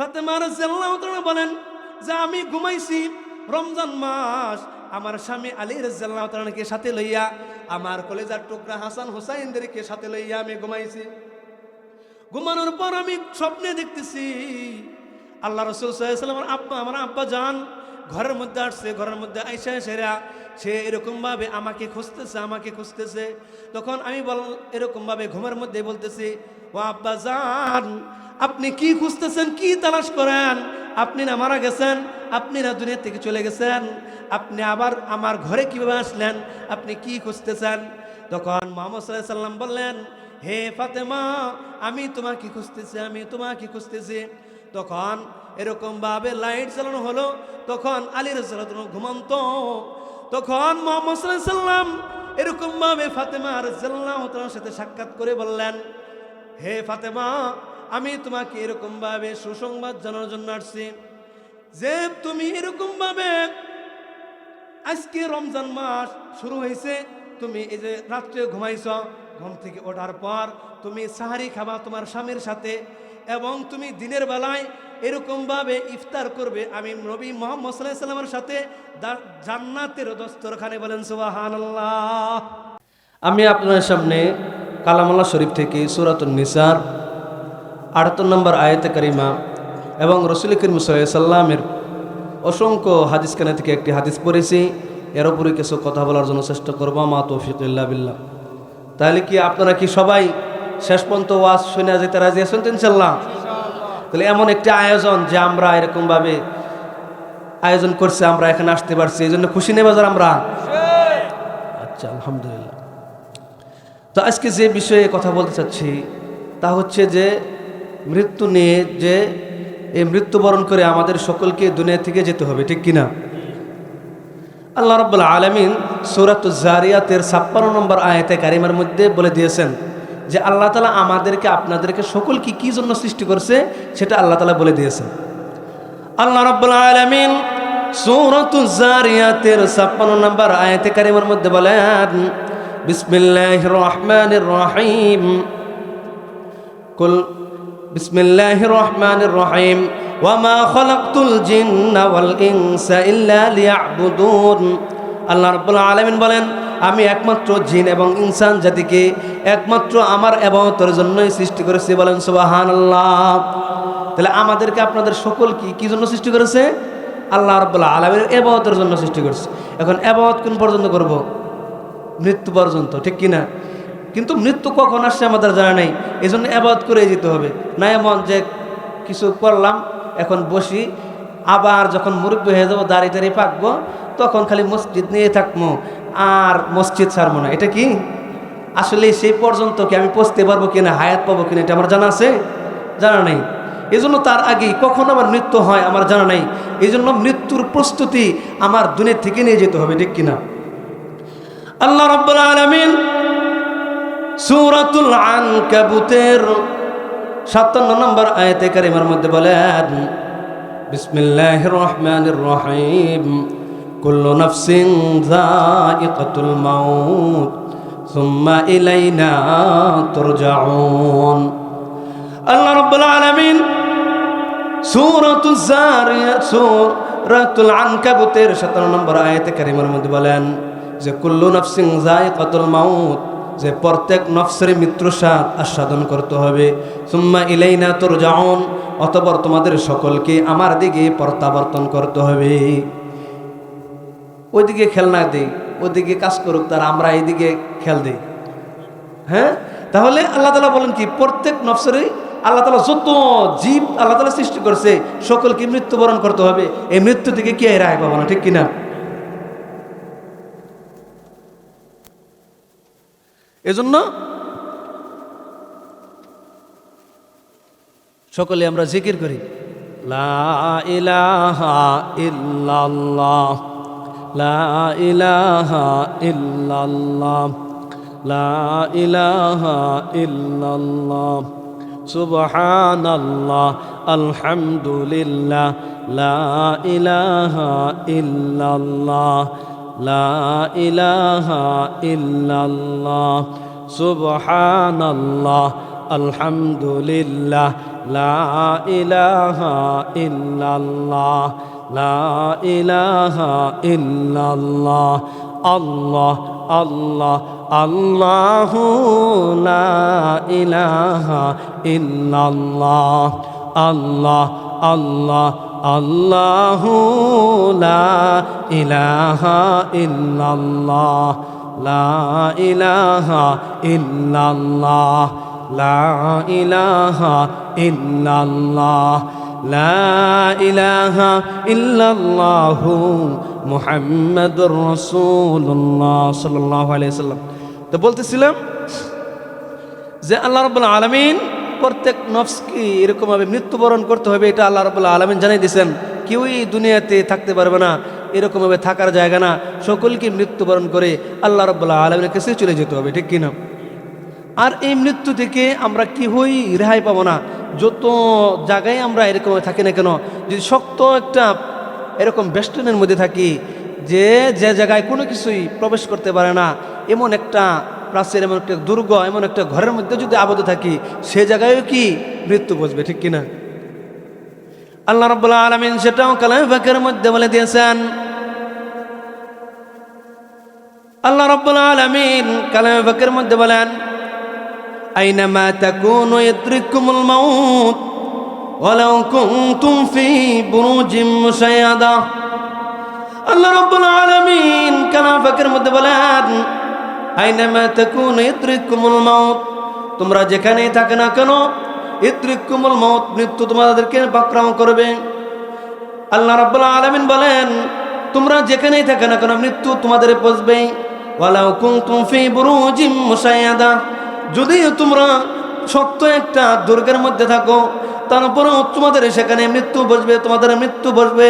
ফাতেমা রাদিয়াল্লাহু তাআলা বলেন যে আমি ঘুমাইছি রমজান মাস, আমার স্বামী আলী রাদিয়াল্লাহু তাআলাকে সাথে লইয়া, আমার কলেজার টুকরা হাসান হুসাইনদেরকে সাথে লইয়া আমি ঘুমাইছি। ঘুমানোর পর আমি স্বপ্নে দেখতেছি আল্লাহ রাসূল সাল্লাল্লাহু আলাইহি ওয়াসাল্লাম আমার আব্বা জান ঘরের মধ্যে আসছে। ঘরের মধ্যে আইসা সেরা সে এরকম ভাবে আমাকে খুঁজতেছে। তখন আমি এরকম ভাবে ঘুমের মধ্যে বলতেছি, ও আব্বা জান, আপনি কি খুঁজতেছেন, কি তালাশ করেন? আপনি না মারা গেছেন, আপনি না দুনিয়া থেকে চলে গেছেন, আপনি আবার আমার ঘরে কিভাবে আসলেন? আপনি কি খুঁজতেছেন? তখন মুহাম্মদ সাল্লাল্লাহু আলাইহি ওয়াসাল্লাম বললেন, হে ফাতেমা, আমি তোমাকে খুঁজতেছি। তখন এরকম ভাবে লাইট জ্বালানো হলো। তখন আলী রাদিয়াল্লাহু আনহু ঘুমন্ত। তখন মুহাম্মদ সাল্লাল্লাহু আলাইহি ওয়াসাল্লাম এরকম ভাবে ফাতেমা রাদিয়াল্লাহু তাআলার সাথে সাক্ষাৎ করে বললেন, হে ফাতেমা, আমি তোমাকে এরকম ভাবে সুসংবাদ জানানোর জন্য আসছি যে তুমি এরকম ভাবে আজকে রমজান মাস শুরু হয়েছে, তুমি এই যে রাত্রে ঘুমাইছ, ঘুম থেকে ওঠার পর তুমি সাহারি খাবা তোমার স্বামীর সাথে, এবং তুমি দিনের বেলায় এরকম ভাবে ইফতার করবে আমি নবী মুহাম্মদ সাল্লাল্লাহু আলাইহি ওয়াসাল্লামের সাথে জান্নাতের দস্তরখানে। বলেন সুবহানাল্লাহ। আমি আপনাদের সামনে কালামুল্লাহ শরীফ থেকে সূরাতুন নিসার 78 নম্বর আয়াতে কারিমা এবং রাসূল করিম সাল্লাল্লাহু আলাইহি ওয়াসাল্লামের অসংখ্য হাদিস কানে থেকে একটি হাদিস পড়েছি। এর উপরে কিছু কথা বলার জন্য চেষ্টা করব। মা তৌফিক ইল্লা বিল্লাহ। তাহলে কি আপনারা কি সবাই শেষ পর্যন্ত ওয়াজ শুনে যেতে রাজি আছেন তো ইনশাআল্লাহ? তাহলে এমন একটি আয়োজন যে আমরা এরকম ভাবে আয়োজন করছি, আমরা এখানে আসতে পারছি, এই জন্য খুশি নেই বাজার আমরা? আচ্ছা, আলহামদুলিল্লাহ। তো আজকে যে বিষয়ে কথা বলতে চাচ্ছি তা হচ্ছে যে মৃত্যু নিয়ে, যে এই মৃত্যুবরণ করে আমাদের সকলকে দুনিয়া থেকে যেতে হবে, ঠিক কিনা? আল্লাহ রাব্বুল আলামিন সূরাতুজ জারিয়াতের 56 নম্বর আয়াতে কারিমার মধ্যে বলে দিয়েছেন যে আল্লাহ তাআলা আমাদেরকে আপনাদেরকে সকলকে কি জন্য সৃষ্টি করছে সেটা আল্লাহ তাআলা বলে দিয়েছেন। আল্লাহ রাব্বুল আলামিন সূরাতুজ জারিয়াতের 56 নম্বর আয়াতে কারিমার মধ্যে বলেন, বিসমিল্লাহির রহমানির রহিম, কুল বিসমিল্লাহির রহমানির রহিম, ওয়ামা খালাকতুল জিন্না ওয়াল ইনসা ইল্লা লিয়াবুদুন। আল্লাহ রাব্বুল আলামিন বলেন, আমি একমাত্র জিন এবং ইনসান জাতিকে একমাত্র আমার ইবাদতের জন্যই সৃষ্টি করেছি। বলেন সুবহানাল্লাহ। তাহলে আমাদেরকে আপনাদের সকলকে কি জন্য সৃষ্টি করেছে? আল্লাহ রাব্বুল আলামিনের ইবাদতের জন্য সৃষ্টি করেছে। এখন ইবাদত কোন পর্যন্ত করব? মৃত্যু পর্যন্ত, ঠিক কিনা? কিন্তু মৃত্যু কখন আসছে আমাদের জানা নেই, এই জন্য ইবাদত করে যেতে হবে। না এমন যে কিছু করলাম, এখন বসি, আবার যখন মুরব্বী হয়ে যাবো, দাড়ি পাকবো, তখন খালি মসজিদ নিয়ে থাকবো আর মসজিদ ছাড়বো না। এটা কি আসলে সেই পর্যন্ত কি আমি পৌঁছতে পারবো কিনা, হায়াত পাবো কিনা, এটা আমার জানা আছে? জানা নেই। এই জন্য তার আগেই কখন আমার মৃত্যু হয় আমার জানা নেই। এই জন্য মৃত্যুর প্রস্তুতি আমার দুনিয়া থেকে নিয়ে যেতে হবে, ঠিক কিনা? আল্লাহ রাব্বুল আলামিন সূরাতুল আনকাবুতের 57 নম্বর আয়াতে কারিমার মধ্যে বলেন, বিসমিল্লাহির রহমানির রহিম, কুল্লু নাফসিন যায়িকাতুল মাউত সুম্মা ইলাইনা তুরজাউন। আল্লাহ রাব্বুল আলামিন সূরাতুজ জারিয়াত সূরাতুল আনকাবুতের 57 নম্বর আয়াতে কারিমার মধ্যে বলেন যে কুল্লু নাফসিন যায়িকাতুল মাউত, যে প্রত্যেক নফসের মৃত্যু স্বাদ আস্বাদন করতে হবে। সুম্মা ইলাইনা তুরজাউন, অতঃপর তোমাদের সকলকে আমার দিকে প্রত্যাবর্তন করতে হবে। ওইদিকে খেলনা দেই, ওইদিকে কাজ করুক তার, আমরা এইদিকে খেল দেই। হ্যাঁ, তাহলে আল্লাহ তাআলা বলেন কি, প্রত্যেক নফসেরই আল্লাহ তাআলা যত জীব আল্লাহ তাআলা সৃষ্টি করছে সকলকে মৃত্যুবরণ করতে হবে। এই মৃত্যু থেকে কি রায় পাবো না, ঠিক কিনা? এজন্য সকলে আমরা জিকির করি, লা ইলাহা ইল্লাল্লাহ, লা ইলাহা ইল্লাল্লাহ, লা ইলাহা ইল্লাল্লাহ, সুবহানাল্লাহ, আলহামদুলিল্লাহ, লা ইলাহা ইল্লাল্লাহ, লা ইলাহা ইল্লাল্লাহ, সুবহানাল্লাহ, আলহামদুলিল্লাহ, লা ইলাহা ইল্লাল্লাহ লা ইলাহা ইল্লাল্লাহ আল্লাহ আল্লাহ আল্লাহু লা ইলাহা ইল্লাল্লাহ আল্লাহ আল্লাহ আল্লাহু লা ইলাহা ইল্লাল্লাহ লা ইলাহা ইল্লাল্লাহ লা ইলাহা ইল্লাল্লাহ লা ইলাহা ইল্লাল্লাহু মুহাম্মাদুর রাসূলুল্লাহ সাল্লাল্লাহু আলাইহি সাল্লাম। তো বলতেছিলাম যে আল্লাহ রাব্বুল আলামিন প্রত্যেক নফসকে এরকমভাবে মৃত্যুবরণ করতে হবে, এটা আল্লাহ রাব্বুল আলামিন জানিয়ে দিয়েছেন। কেউই দুনিয়াতে থাকতে পারবে না, এরকমভাবে থাকার জায়গা না, সকলকে মৃত্যুবরণ করে আল্লাহ রাব্বুল আলামিনের কাছে চলে যেতে হবে, ঠিক কিনা? আর এই মৃত্যু থেকে আমরা কেউই রেহাই পাবো না। যত জায়গায় আমরা এরকম থাকি না কেন, যদি শক্ত একটা এরকম বেষ্টনের মধ্যে থাকি, যে জায়গায় কোনো কিছুই প্রবেশ করতে পারে না, এমন একটা প্রাচীর, এমন একটা দুর্গ, এমন একটা ঘরের মধ্যে যদি আবদ্ধ থাকি, সে জায়গায়ও কি মৃত্যু বসবে, ঠিক কিনা? আল্লাহ রাব্বুল আলামিন সেটাও কালামে পাকের মধ্যে বলে দিয়েছেন। আল্লাহ রাব্বুল আলামিন কালামে পাকের মধ্যে বলেন, আইনামা তাকুনু ইদরিকুমুল মাউত ওয়ালাউ কুনতুম ফি বুরুজিম মুশাইয়াদা। আল্লাহ রাব্বুল আলামিন কালামে পাকের মধ্যে বলেন, আইনামা তাকুনু ইদরিকুমুল মাউত, তোমরা যেখানেই থাকো না কেন, ইদরিকুমুল মাউত, মৃত্যু তোমাদেরকে পাকড়াও করবে। আল্লাহ রাব্বুল আলামিন বলেন, তোমরা যেখানেই থাকো না কেন, মৃত্যু তোমাদের পৌঁছবে। ওয়ালাউ কুনতুম ফি বুরুজিম মুশাইয়াদা, যদিও তোমরা শক্ত একটা দুর্গের মধ্যে থাকো, তারপরেও তোমাদের সেখানে মৃত্যু বসবে, তোমাদের মৃত্যু বসবে,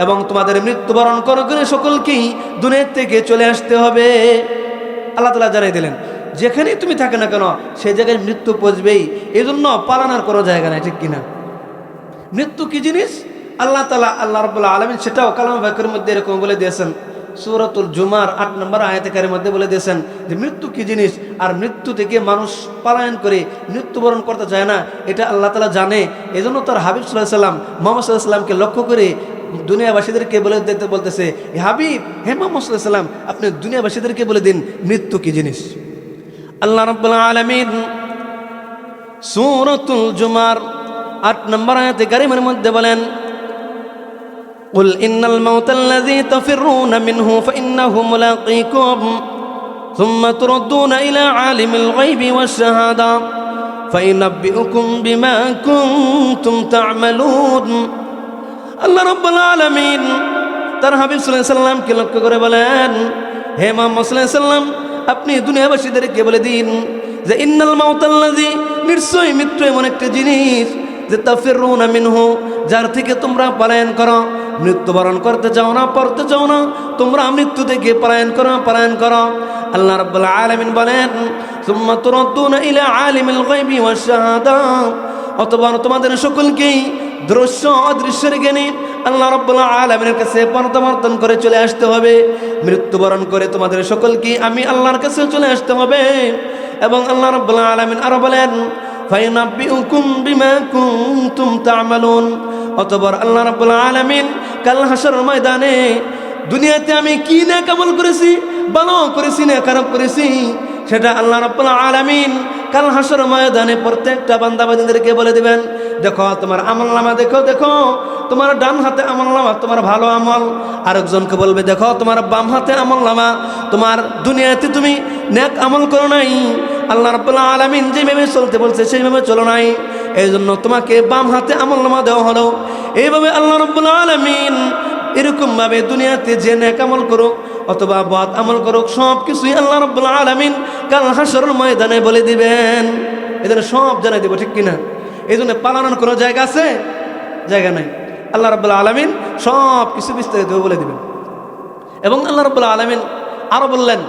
এবং তোমাদের মৃত্যুবরণ করে সকলকেই দুনিয়া থেকে চলে আসতে হবে। আল্লাহ তাআলা জানিয়ে দিলেন, যেখানেই তুমি থাকো না কেন, সেই জায়গায় মৃত্যু পৌঁছবেই। এই জন্য পালানোর কোনো জায়গা নাই, ঠিক কিনা? মৃত্যু কি জিনিস আল্লাহ তাআলা, আল্লাহ রাব্বুল আলামিন সেটাও কালামে পাকের মধ্যে এরকম বলে দিয়েছেন। সূরাতুল জুমার ৮ নম্বর আয়াতের মধ্যে বলে দিয়েছেন যে মৃত্যু কি জিনিস, আর মৃত্যু থেকে মানুষ পলায়ন করে মৃত্যুবরণ করতে চায় না, এটা আল্লাহ তাআলা জানে। এই জন্য তার হাবিব সাল্লাল্লাহু আলাইহি সাল্লাম, মুহাম্মদ সাল্লাল্লাহু আলাইহি সাল্লামকে লক্ষ্য করে দুনিয়াবাসীদেরকে বলে দিতে বলতেছে, হে হাবিব, হে মুহাম্মদ সাল্লাল্লাহু আলাইহি সাল্লাম, আপনি দুনিয়াবাসীদেরকে বলে দিন মৃত্যু কি জিনিস। আল্লাহ রাব্বুল আলামিন সূরাতুল জুমার ৮ নম্বর আয়াতে কারিমের মধ্যে বলেন, قل إن الموت الذي تفرون منه فإنه ملاقيكم ثم تردون إلى عالم الغيب والشهادة فينبئكم بما كنتم تعملون। আল্লাহ রাব্বুল আলামিন তার হাবিব সাল্লাল্লাহু আলাইহি সাল্লামকে লক্ষ্য করে বলেন, হে মুহাম্মদ সাল্লাল্লাহু আলাইহি সাল্লাম, আপনি দুনিয়াবাসীদেরকে বলে দিন যে ইন্নাল মাউতাল্লাযী, নিশ্চয়ই মৃত্যু এমন একটা জিনিস যে তাফিরুনা মিনহু, যার থেকে তোমরা পলায়ন করো, মৃত্যুবরণ করতে চাও না, পড়তে চাও না, তোমরা মৃত্যু থেকে পলায়ন করো। আল্লাহ রাব্বুল আলামিন বলেন, সুম্মা তুরাদ্দুনা ইলা আলিমিল গায়বি ওয়াশ শাহাদা, অতঃপর তোমাদের সকলকেই দৃশ্য অদৃশ্যের জ্ঞানী আল্লাহ রাব্বুল আলামিনের কাছে প্রত্যাবর্তন করে চলে আসতে হবে। মৃত্যুবরণ করে তোমাদের সকলকে আমি আল্লাহর কাছে চলে আসতে হবে। এবং আল্লাহ রাব্বুল আলামিন আরো বলেন, ফায়ুনাব্বিউকুম বিমা কুনতুম তা'মালুন, অতঃপর আল্লাহ রাব্বুল আলামিন কাল হাসরের ময়দানে দুনিয়াতে আমি কি নেক আমল করেছি, ভালো করেছি না খারাপ করেছি, সেটা আল্লাহ রাব্বুল আলামিন কাল হাসরের ময়দানে প্রত্যেকটা বান্দা বান্দীদেরকে বলে দিবেন। দেখো তোমার আমলনামা, দেখো তোমার ডান হাতে আমলনামা, তোমার ভালো আমল। আরেকজনকে বলবে, দেখো তোমার বাম হাতে আমলনামা, তোমার দুনিয়াতে তুমি নেক আমল করো নাই, আল্লাহ রাব্বুল আলামিন যেভাবে চলতে বলছে সেইভাবে চলো নাই, এই জন্য তোমাকে বাম হাতে আমলনামা দেওয়া হলো। এইভাবে আল্লাহ রাব্বুল আলামিন এরকমভাবে দুনিয়াতে যে নেক আমল করুক অথবা বদ আমল করুক, সব কিছুই আল্লাহ রাব্বুল আলামিন কাল হাসরের ময়দানে বলে দিবেন। এজন্য সব জানাই দিব, ঠিক কিনা? এই জন্য পালানোর কোনো জায়গা আছে? জায়গা নাই। আল্লাহ রাব্বুল আলামিন সব কিছু বিস্তারিত বলে দিবেন। এবং আল্লাহ রাব্বুল আলামিন আরো বললেন,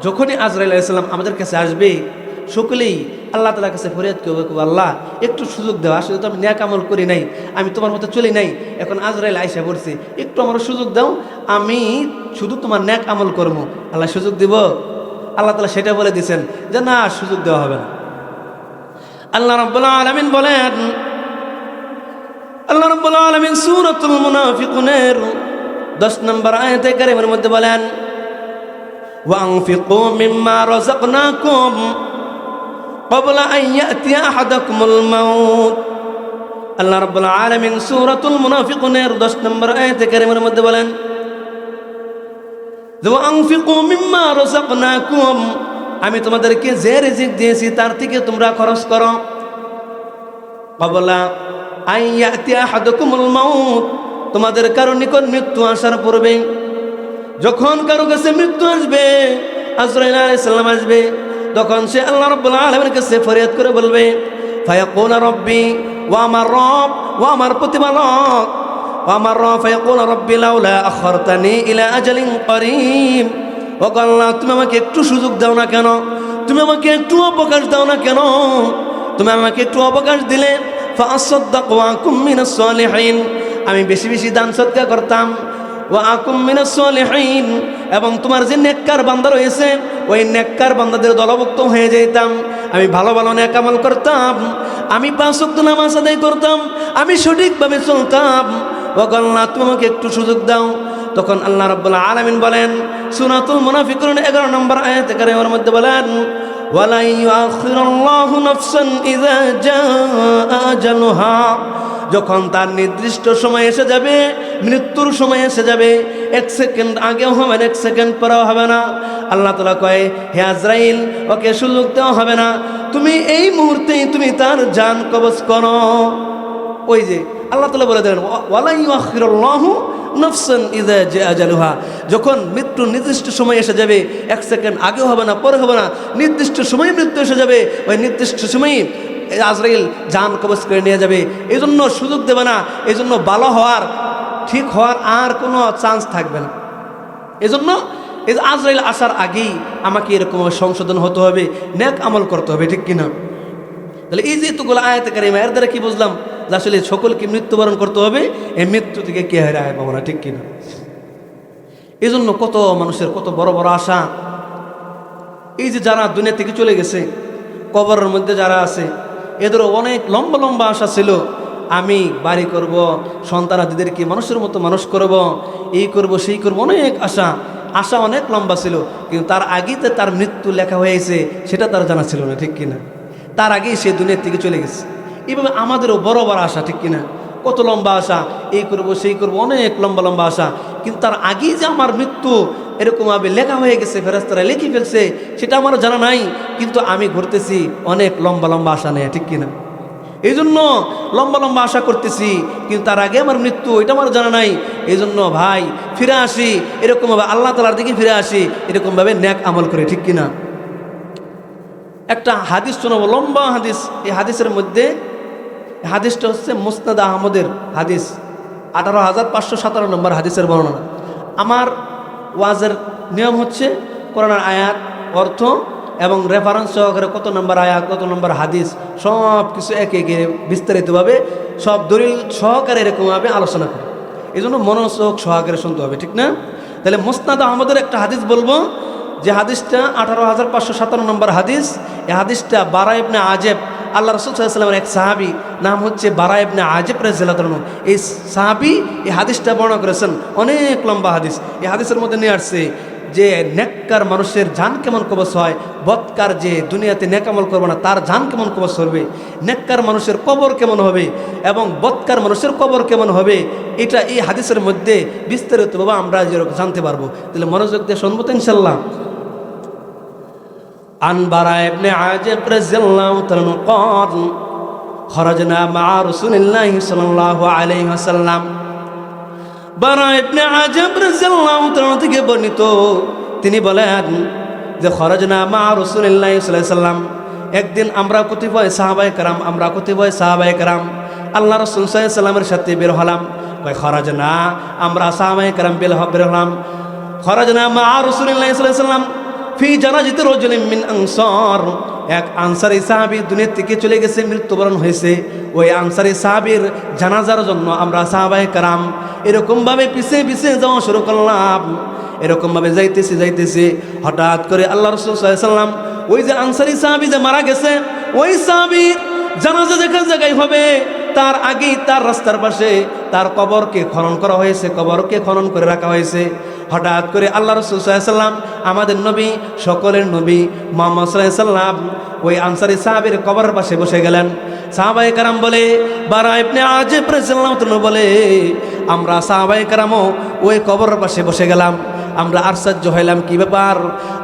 যখনই আজরাইল আলাইহিস সালাম আমাদের কাছে আসবে, সকলেই আল্লাহ তাআলার কাছে ফরিয়াদ করবে, আল্লাহ একটু সুযোগ দাও, আসলে তো আমি নেক আমল করি নাই, আমি তোমার মতো চলি নাই, এখন আজরাইল আইসা পড়ছে, একটু আমার সুযোগ দাও, আমি শুধু তোমার নেক আমল করবো। আল্লাহ সুযোগ দিব? আল্লাহ তাআলা সেটা বলে দিয়েছেন যে না, সুযোগ দেওয়া হবে না। আল্লাহ রাব্বুল আলামিন বলেন, আল্লাহ রাব্বুল আলামিন সূরাতুল মুনাফিকুনের 10 নম্বর আয়াতে কারিমের মধ্যে বলেন, ওয়ানফিকু মিম্মা রাযাকনাকুম ক্বাবলা আন ইয়াতিয়া আহাদাকুমুল মাউত। আল্লাহ রাব্বুল আলামিন সূরাতুল মুনাফিকুনের 10 নম্বর আয়াতে কারিমের মধ্যে বলেন, ওয়ানফিকু মিম্মা রাযাকনাকুম, আমি তোমাদেরকে যে রিজিক দিয়েছি তার থেকে তোমরা খরচ করো। ক্বাবলা আন ইয়াতিয়া আহাদাকুমুল মাউত, তোমাদের কারো নিকট মৃত্যু আসার পূর্বে, যখন কারো কাছে মৃত্যু আসবে, আজরাইল আলাইহিস সালাম আসবে, তখন সে আল্লাহ রাব্বুল আলামিনের কাছে ফরিয়াদ করে বলবে, ফায়াকুল রব্বি, ও আমার রব, ও আমার প্রতিপালক, ও আমার রব, ফায়াকুল রব্বি লাউলা আখারতানি ইলা আজালিন করিম, ও আল্লাহ তুমি আমাকে একটু সুযোগ দাও না কেন, তুমি আমাকে একটু অবকাশ দাও না কেন, তুমি আমাকে একটু অবকাশ দিলে ফাআসাদদাক ওয়া আকুম মিনাস সালিহিন, আমি বেশি বেশি দান সদকা করতাম, ওয়া আকুম মিনাস সালিহিন, এবং তোমার যে নেককার বান্দা রয়েছে ওই নেককার বান্দাদের দলভুক্ত হয়ে যেতাম, আমি ভালো ভালো নেক আমল করতাম, আমি 5 ওয়াক্ত নামাজ আদায় করতাম, আমি সঠিকভাবে চলতাম, ও আল্লাহ তুমি আমাকে একটু সুযোগ দাও। তখন আল্লাহ রাব্বুল আলামিন বলেন সূরাতুল মুনাফিকুন 11 নম্বর আয়াতে কারিমের মধ্যে বলেন, ওয়ালা ইউআখিরুল্লাহু নাফসান ইযা জাআ আজালুহা, যখন তার নির্দিষ্ট সময় এসে যাবে, মৃত্যুর সময় এসে যাবে, 1 সেকেন্ড আগেও হবে না, 1 সেকেন্ড পরেও হবে না। আল্লাহ তাআলা কয়, হে আজরাইল, ওকে সুযোগ দেওয়া হবে না, তুমি এই মুহূর্তেই তুমি তার জান কবজ করো। ওই যে আল্লাহ তাআলা বলে দেন, ওয়ালা ইউআখিরুল্লাহু নাফসান ইযা জাআ আজালুহা, যখন মৃত্যুর নির্দিষ্ট সময় এসে যাবে, 1 সেকেন্ড আগেও হবে না, পরে হবে না, নির্দিষ্ট সময়ে মৃত্যু এসে যাবে, ওই নির্দিষ্ট সময়ই আজরাইল জান কবজ করে নিয়ে যাবে। এই জন্য সুযোগ দেবে না, এই জন্য ভালো হওয়ার, ঠিক হওয়ার আর কোনো চান্স থাকবে না। এই জন্য এই আজরাইল আসার আগেই আমাকে এরকম সংশোধন হতে হবে, নেক আমল করতে হবে, ঠিক কিনা? তাহলে এই যে এতগুলো আয়াতে কারিমা, এর দ্বারা কি বুঝলাম যে আসলে সকলকে মৃত্যুবরণ করতে হবে, এই মৃত্যু থেকে কে হারায় পাবো না, ঠিক কিনা? এই জন্য কত মানুষের কত বড় বড় আশা, এই যে যারা দুনিয়া থেকে চলে গেছে, কবরের মধ্যে যারা আছে, এদেরও অনেক লম্বা লম্বা আশা ছিল, আমি বাড়ি করব, সন্তানাদিদেরকে মানুষের মতো মানুষ করব, এই করব সেই করব, অনেক আশা, আশা অনেক লম্বা ছিল, কিন্তু তার আগেই যে তার মৃত্যু লেখা হয়েছে সেটা তার জানা ছিল না, ঠিক কিনা? তার আগেই সে দুনিয়া থেকে চলে গেছে। এইভাবে আমাদেরও বড় বড় আশা, ঠিক কিনা? কত লম্বা আশা, এই করব সেই করব, অনেক লম্বা লম্বা আশা, কিন্তু তার আগেই যে আমার মৃত্যু এরকমভাবে লেখা হয়ে গেছে, ফেরেশতারা লিখে ফেলছে, সেটা আমারও জানা নাই, কিন্তু আমি ঘুরতেছি অনেক লম্বা লম্বা আশা নেই, ঠিক কিনা? এই জন্য লম্বা লম্বা আশা করতেছি, কিন্তু তার আগে আমার মৃত্যু, এটা আমার জানা নাই। এই জন্য ভাই ফিরে আসি, এরকমভাবে আল্লাহ তাআলার দিকে ফিরে আসি, এরকমভাবে নেক আমল করে, ঠিক কিনা? একটা হাদিস শোনাবো, লম্বা হাদিস। এই হাদিসের মধ্যে, হাদিসটা হচ্ছে মুসনাদ আহমদের হাদিস, 18,517 নম্বর হাদিসের বর্ণনা। আমার ওয়াজের নিয়ম হচ্ছে কোরআনের আয়াত, অর্থ এবং রেফারেন্স সহকারে কত নম্বর আয়াত, কত নম্বর হাদিস, সব কিছু একে একে বিস্তারিতভাবে সব দলিল সহকারে এরকমভাবে আলোচনা করি। এই জন্য মনোযোগ সহকারে শুনতে হবে, ঠিক না? তাহলে মুসনাদ আহমদের একটা হাদিস বলবো, যে হাদিসটা 18,517 নম্বর হাদিস। এই হাদিসটা বারা ইবনে আজেব, আল্লাহ রাসূল সাল্লাল্লাহু আলাইহি ওয়াসাল্লামের এক সাহাবী, নাম হচ্ছে বারা ইবনে আজেব রাদিয়াল্লাহু তাআলা। এই সাহাবী এই হাদিসটা বর্ণনা করেছেন, অনেক লম্বা হাদিস। এই হাদিসের মধ্যে নিয়ে আসছে যে নেককার মানুষের জান কেমন কবজ হয়, বদকার যে দুনিয়াতে নেক আমল করবে না তার জান কেমন কবজ করবে, নেককার মানুষের কবর কেমন হবে এবং বদকার মানুষের কবর কেমন হবে, এটা এই হাদিসের মধ্যে বিস্তারিতভাবে আমরা যেরকম জানতে পারবো। তাহলে মনোযোগ দিয়ে শুনবো তো ইনশাল্লাহ। عن براء بن عازب رضي الله عنه قال خرجنا مع رسول الله صلى الله عليه وسلم। বারা ইবনে আজব রাদিয়াল্লাহু তাআলা থেকে বর্ণিত, তিনি বলেন যে খরজনা মা রাসূলুল্লাহ সাল্লাল্লাহু আলাইহি ওয়াসাল্লাম, একদিন আমরা কতিপয় সাহাবায়ে কেরাম আল্লাহ রাসূল সাল্লাল্লাহু আলাইহি ওয়াসাল্লামের সাথে বের হলাম। কয় খরজনা, আমরা সাহাবায়ে কেরাম বের হলাম। খরজনা মা রাসূলুল্লাহ সাল্লাল্লাহু আলাইহি ওয়াসাল্লাম ফি জানাজাতি রাজুলিন মিন আনসার, এক আনসারী সাহাবী দুনিয়া থেকে চলে গেছে, মৃত্যুবরণ হয়েছে। ওই আনসারী সাহাবীর জানাজার জন্য আমরা সাহাবায়ে কেরাম এরকমভাবে পিছে পিছে যাওয়া শুরু করলাম। এরকমভাবে যাইতেছি হঠাৎ করে আল্লাহ রাসূল সাল্লাল্লাহু আলাইহি ওয়াসাল্লাম ওই যে আনসারী সাহাবী যে মারা গেছে, ওই সাহাবীর জানাজা যেখানে জায়গায় হবে তার আগেই তার রাস্তার পাশে তার কবরকে খনন করা হয়েছে, কবরকে খনন করে রাখা হয়েছে। হঠাৎ করে আল্লাহ রাসূল সাল্লাল্লাহু আলাইহি ওয়াসাল্লাম, আমাদের নবী, সকলের নবী মুহাম্মদ সাল্লাল্লাহু আলাইহি ওয়াসাল্লাম ওই আনসারী সাহাবীর কবরের পাশে বসে গেলেন। সাহাবায়ে কেরাম বলে, বারা ইবনে আজিব রাদিয়াল্লাহু তাআলা বলে, আমরা সাহাবায়ে কেরামও ওই কবরের পাশে বসে গেলাম। আমরা আশ্চর্য হইলাম, কি ব্যাপার?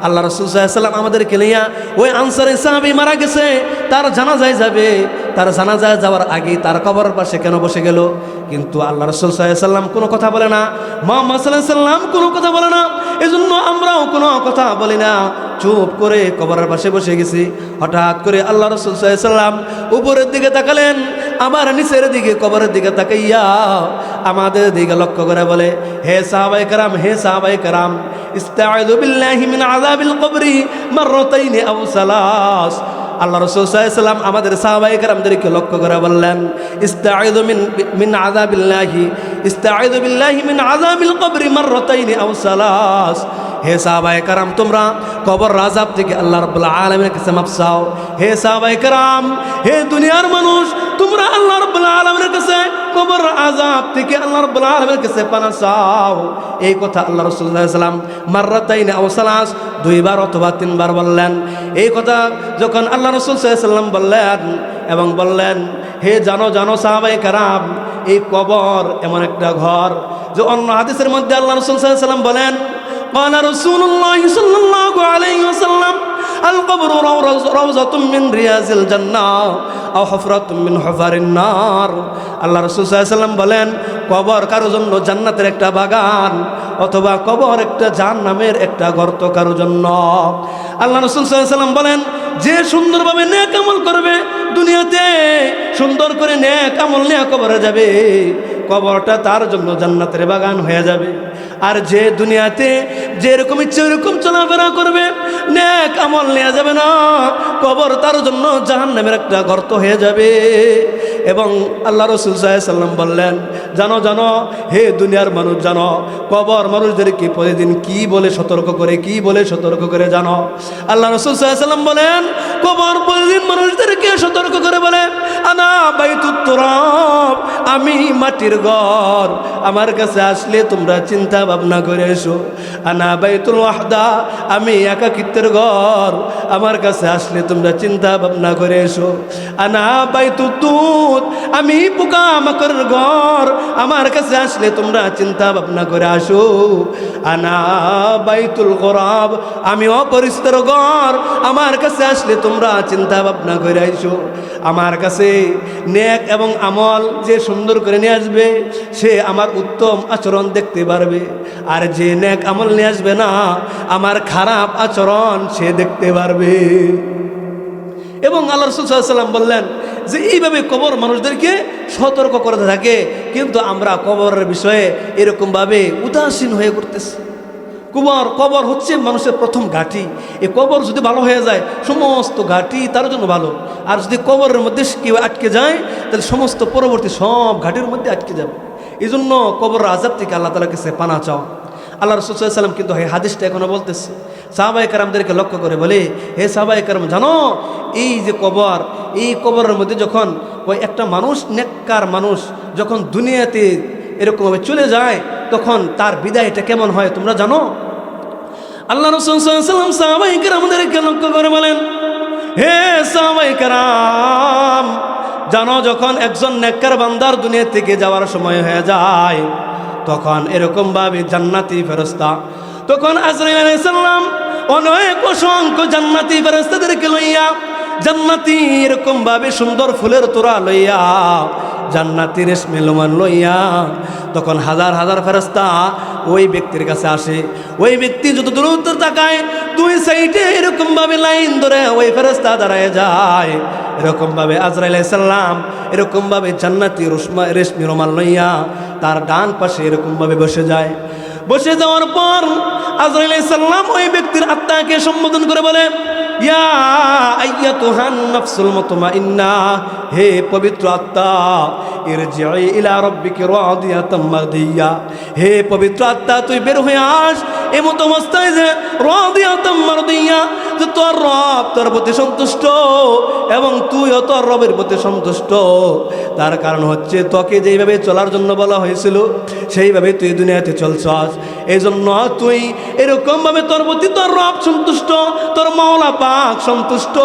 আল্লাহ রাসূল সাল্লাল্লাহু আলাইহি ওয়াসাল্লাম আমাদেরকে নিয়া ওই আনসারী সাহাবী মারা গেছে, তার জানাজায় যাবে, তার জানাজায় যাওয়ার আগে তার কবরের পাশে কেন বসে গেল? কিন্তু আল্লাহ রাসূল সাল্লাল্লাহু আলাইহি ওয়াসাল্লাম কোনো কথা বলে না, মুহাম্মদ সাল্লাল্লাহু আলাইহি ওয়াসাল্লাম কোনো কথা বলে না। এজন্য আমরাও কোনো কথা বলি না, চুপ করে কবরের পাশে বসে গেছি। হঠাৎ করে আল্লাহ রাসূল সাল্লাল্লাহু আলাইহি ওয়াসাল্লাম উপরের দিকে তাকালেন, আবার নিচের দিকে কবরের দিকে তাকাইয়া আমাদের দিকে লক্ষ্য করে বলে, হে সাহাবায়ে কেরাম, হে সাহাবায়ে কেরাম, ইস্তাঈযু বিল্লাহি মিন আযাবিল কবরি মাররাতাইনি আও সালাস। আল্লাহ রাসূল সাল্লাল্লাহু আলাইহি ওয়াসাল্লাম আমাদের সাহাবায়ে কেরামদেরকে লক্ষ্য করে বললেন, ইস্তাঈযু মিন আযাবিল্লাহি, ইস্তাঈযু বিল্লাহি মিন আযাবিল কবরি মাররাতাইনি আও সালাস। হে সাহাবায়ে কেরাম, তোমরা কবর আযাব থেকে আল্লাহ রাব্বুল আলামিনের কাছে মাফ চাও। হে সাহাবায়ে কেরাম, হে দুনিয়ার মানুষ, তোমরা আল্লাহ রাব্বুল আলামিনের কাছে কবর আযাব থেকে আল্লাহ রাব্বুল আলামিনের কাছে পানাহ চাও। এই কথা আল্লাহ রাসূল সাল্লাল্লাহু আলাইহি ওয়াসাল্লাম মাররাতাইনি আও সালাস, দুইবার অথবা তিনবার বললেন। এই কথা যখন আল্লাহ রাসূল সাল্লাল্লাহু আলাইহি ওয়াসাল্লাম বললেন এবং বললেন, হে জানো জানো সাহাবায়ে কেরাম, এই কবর এমন একটা ঘর যে অন্য হাদিসের মধ্যে আল্লাহ রাসূল সাল্লাল্লাহু আলাইহি ওয়াসাল্লাম বলেন, قال رسول الله صلى الله عليه وسلم القبر روضة من رياض الجنة أو حفرة من حفر النار। আল্লাহ রাসূল সাল্লাল্লাহু আলাইহি ওয়াসাল্লাম বলেন, কবর কারোর জন্য জান্নাতের একটা বাগান, অথবা কবর একটা জাহান্নামের একটা গর্ত কারোর জন্য। আল্লাহ রাসূল সাল্লাল্লাহু আলাইহি ওয়াসাল্লাম বলেন, যে সুন্দরভাবে নেক আমল করবে, দুনিয়াতে সুন্দর করে নেক আমল নিয়ে কবরে যাবে, কবরটা তার জন্য জান্নাতের বাগান হয়ে যাবে। আর যে দুনিয়াতে যেরকম ইচ্ছে ওরকম চলাফেরা করবে, নেক আমল নেওয়া যাবে না, কবর তার জন্য জাহান্নামের একটা গর্ত হয়ে যাবে। এবং আল্লাহ রাসূল সাল্লাল্লাহু আলাইহি ওয়াসাল্লাম বললেন, জানো জানো হে দুনিয়ার মানুষ, জানো কবর মানুষদেরকে প্রতিদিন কি বলে সতর্ক করে, কি বলে সতর্ক করে জানো? আল্লাহ রাসূল সাল্লাল্লাহু আলাইহি ওয়াসাল্লাম বলেন, কবর প্রতিদিন মানুষদেরকে সতর্ক করে বলে, আনা বাইতুত তুরাব, আমি মাটির ঘর, আমার কাছে আসলে তোমরা চিন্তা ভাবনা করে এসো। আনা বাইতুল ওয়াহদা, আমি একাকিত্বের ঘর, আমার কাছে আসলে তোমরা চিন্তা ভাবনা করে এসো। আনা বাইতুত তুত, আমি পোকা মাকড়ের ঘর, আমার কাছে আসলে তোমরা চিন্তা ভাবনা করে আসো। আনা বাইতুল গরাব, আমি অপরিচিত ঘর, আমার কাছে আসলে তোমরা চিন্তা ভাবনা করে আইসো। আমার কাছে নেক এবং আমল যে সুন্দর করে নিয়ে আসবে, সে আমার উত্তম আচরণ দেখতে পারবে, আর যে নেক আমল নিয়ে আসবে না, আমার খারাপ আচরণ সে দেখতে পারবে। এবং আল্লাহ রাসূল সাল্লাল্লাহু আলাইহি ওয়াসাল্লাম বললেন যে এইভাবে কবর মানুষদেরকে সতর্ক করতে থাকে, কিন্তু আমরা কবরের বিষয়ে এরকমভাবে উদাসীন হয়ে করতেছি। কবর হচ্ছে মানুষের প্রথম ঘাঁটি। এই কবর যদি ভালো হয়ে যায়, সমস্ত ঘাঁটি তার জন্য ভালো। আর যদি কবরের মধ্যে কেউ আটকে যায়, তাহলে সমস্ত পরবর্তী সব ঘাটির মধ্যে আটকে যাবে। এই জন্য কবরের আযাব থেকে আল্লাহ তাআলার কাছে পানাহ চাও। আল্লাহ রাসূল সাল্লাল্লাহু আলাইহি ওয়াসাল্লাম কিন্তু এই হাদিসটা এখনো বলতেছে। সাহাবায়ে কেরামদেরকে লক্ষ্য করে বলে, হে সাহাবায়ে কেরাম, জানো এই যে কবর, এই কবরের মধ্যে যখন ওই একটা মানুষ, নেককার মানুষ যখন দুনিয়াতে এরকমভাবে চলে যায়, তখন তার বিদায়টা কেমন হয় তোমরা জানো? আল্লাহ রাসূল সাল্লাল্লাহু আলাইহি ওয়াসাল্লাম সাহাবায়ে কেরামদেরকে লক্ষ্য করে বলেন, হে সাহাবায়ে কেরাম, জানো যখন একজন নেককার বান্দার দুনিয়া থেকে যাওয়ার সময় হয়ে যায়, তখন এরকমভাবে জান্নাতি ফেরেশতা, তখন আজরাইল আলাইহিস সালাম অনেক অসংখ্য জান্নাতি ফেরেশতাদেরকে লইয়া, জান্নাতি এরকমভাবে সুন্দর ফুলের তোড়া লইয়া, জান্নাতি রেশমি লোমান লইয়া, তখন হাজার হাজার ফেরেশতা ওই ব্যক্তির কাছে আসে। ওই ব্যক্তি যত দূরত্ব তাকায়, দুই সাইডে এরকমভাবে লাইন ধরে ওই ফেরেশতা দাঁড়ায় যায়। এরকমভাবে আজরাইল আলাইহিস সালাম এরকমভাবে জান্নাতি রেশমি রুমাল লইয়া তার ডান পাশে এরকমভাবে বসে যায়। বসে যাওয়ার পর আজরাইল আলাইহিস সালাম ওই ব্যক্তির আত্মাকে সম্বোধন করে বলে, ইয়া আইয়াতুহান নাফসুল মুতমাইন্না, হে পবিত্র আত্মা, ইরজিই ইলা রাব্বিকি রাদিয়াতাম মারদিয়া, হে পবিত্র আত্মা তুই বের হয়ে আস এমত অবস্থায় যে রাদিয়াতাম মারদিয়া, যে তোর রব তোর প্রতি সন্তুষ্ট এবং তুইও তোর রবের প্রতি সন্তুষ্ট। তার কারণ হচ্ছে তোকে যেইভাবে চলার জন্য বলা হয়েছিল সেইভাবে তুই দুনিয়াতে চলছস। এই জন্য তুই এরকমভাবে তোর প্রতি তোর রব সন্তুষ্ট, তোর মাওলা পাক সন্তুষ্ট,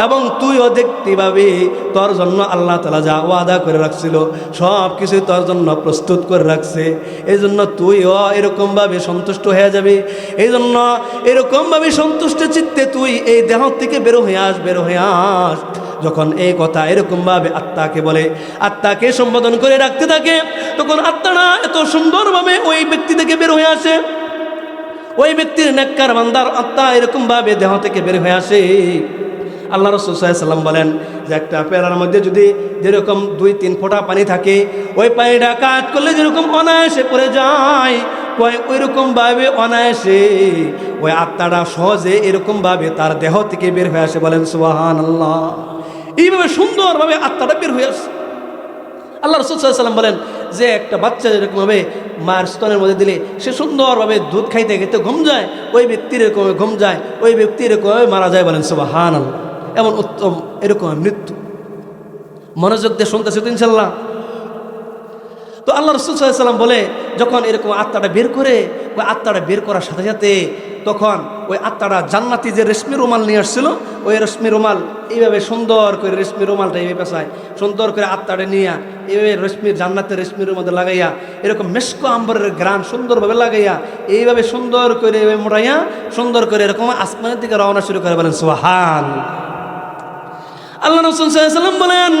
এবং তুইও দেখতে পাবি তোর জন্য আল্লাহ তাআলা যা ওয়াদা করে রাখছিল সব কিছু তোর জন্য প্রস্তুত করে রাখছে। এই জন্য তুইও এরকমভাবে সন্তুষ্ট হয়ে যাবি। এই জন্য এরকমভাবে সন্তুষ্ট চিত্তে তুই এই দেহ থেকে বেরো হয়ে আস, বেরো হয়ে আস। যখন এই কথা এরকমভাবে আত্মাকে বলে, আত্মাকে সম্বোধন করে রাখতে থাকে, তখন আত্মাটা এত সুন্দরভাবে ওই ব্যক্তি থেকে বের হয়ে আসে। ওই ব্যক্তির নেককার বান্দার আত্মা এরকমভাবে দেহ থেকে বের হয়ে আসে। আল্লাহ রাসূল সাল্লাল্লাহু আলাইহি ওয়াসাল্লাম বলেন যে একটা পেয়ালার মধ্যে যদি যেরকম 2-3 ফোঁটা পানি থাকে, ওই পানিটা কাজ করলে যেরকম অনায়াসে পড়ে যায়, ওইরকমভাবে অনায়াসে ওই আত্মাটা সহজে এরকমভাবে তার দেহ থেকে বের হয়ে আসে। বলেন সুবহানাল্লাহ। এইভাবে সুন্দরভাবে আত্মাটা বের হয়ে আসে। আল্লাহ রাসূল সাল্লাল্লাহু আলাইহি ওয়াসাল্লাম বলেন যে একটা বাচ্চা যেরকমভাবে মায়ের স্তনের মধ্যে দিলে সে সুন্দরভাবে দুধ খাইতে খাইতে ঘুম যায়, ওই ব্যক্তির এরকম ঘুম যায়, ওই ব্যক্তির এরকম মারা যায়। বলেন সুবহানাল্লাহ। এমন উত্তম এরকম মৃত্যু। মনোযোগ দিয়ে শুনতেছে তো ইনশাল্লাহ? তো আল্লাহ রাসূল সাল্লাল্লাহু আলাইহি ওয়াসাল্লাম বলে যখন এরকম আত্মাটা বের করে, ওই আত্মাটা বের করার সাথে সাথে তখন ওই আত্মাটা জান্নাতি যে রেশমি রুমাল নিয়ে আসছিল, ওই রেশমি রুমাল এইভাবে সুন্দর করে রেশমি রুমালটা এইভাবে পেঁচায়, সুন্দর করে আত্মাটা নিয়ে এইভাবে রেশমির জান্নাতের রেশমির মধ্যে লাগাইয়া এরকম মেশকো আম্বরের গ্রান সুন্দরভাবে লাগাইয়া এইভাবে সুন্দর করে মোড়াইয়া সুন্দর করে এরকম আসমানের দিকে রওনা শুরু করে। বলেন সুবহান। আল্লাহ রাসূল সাল্লাল্লাহু আলাইহি ওয়াসাল্লাম বলেন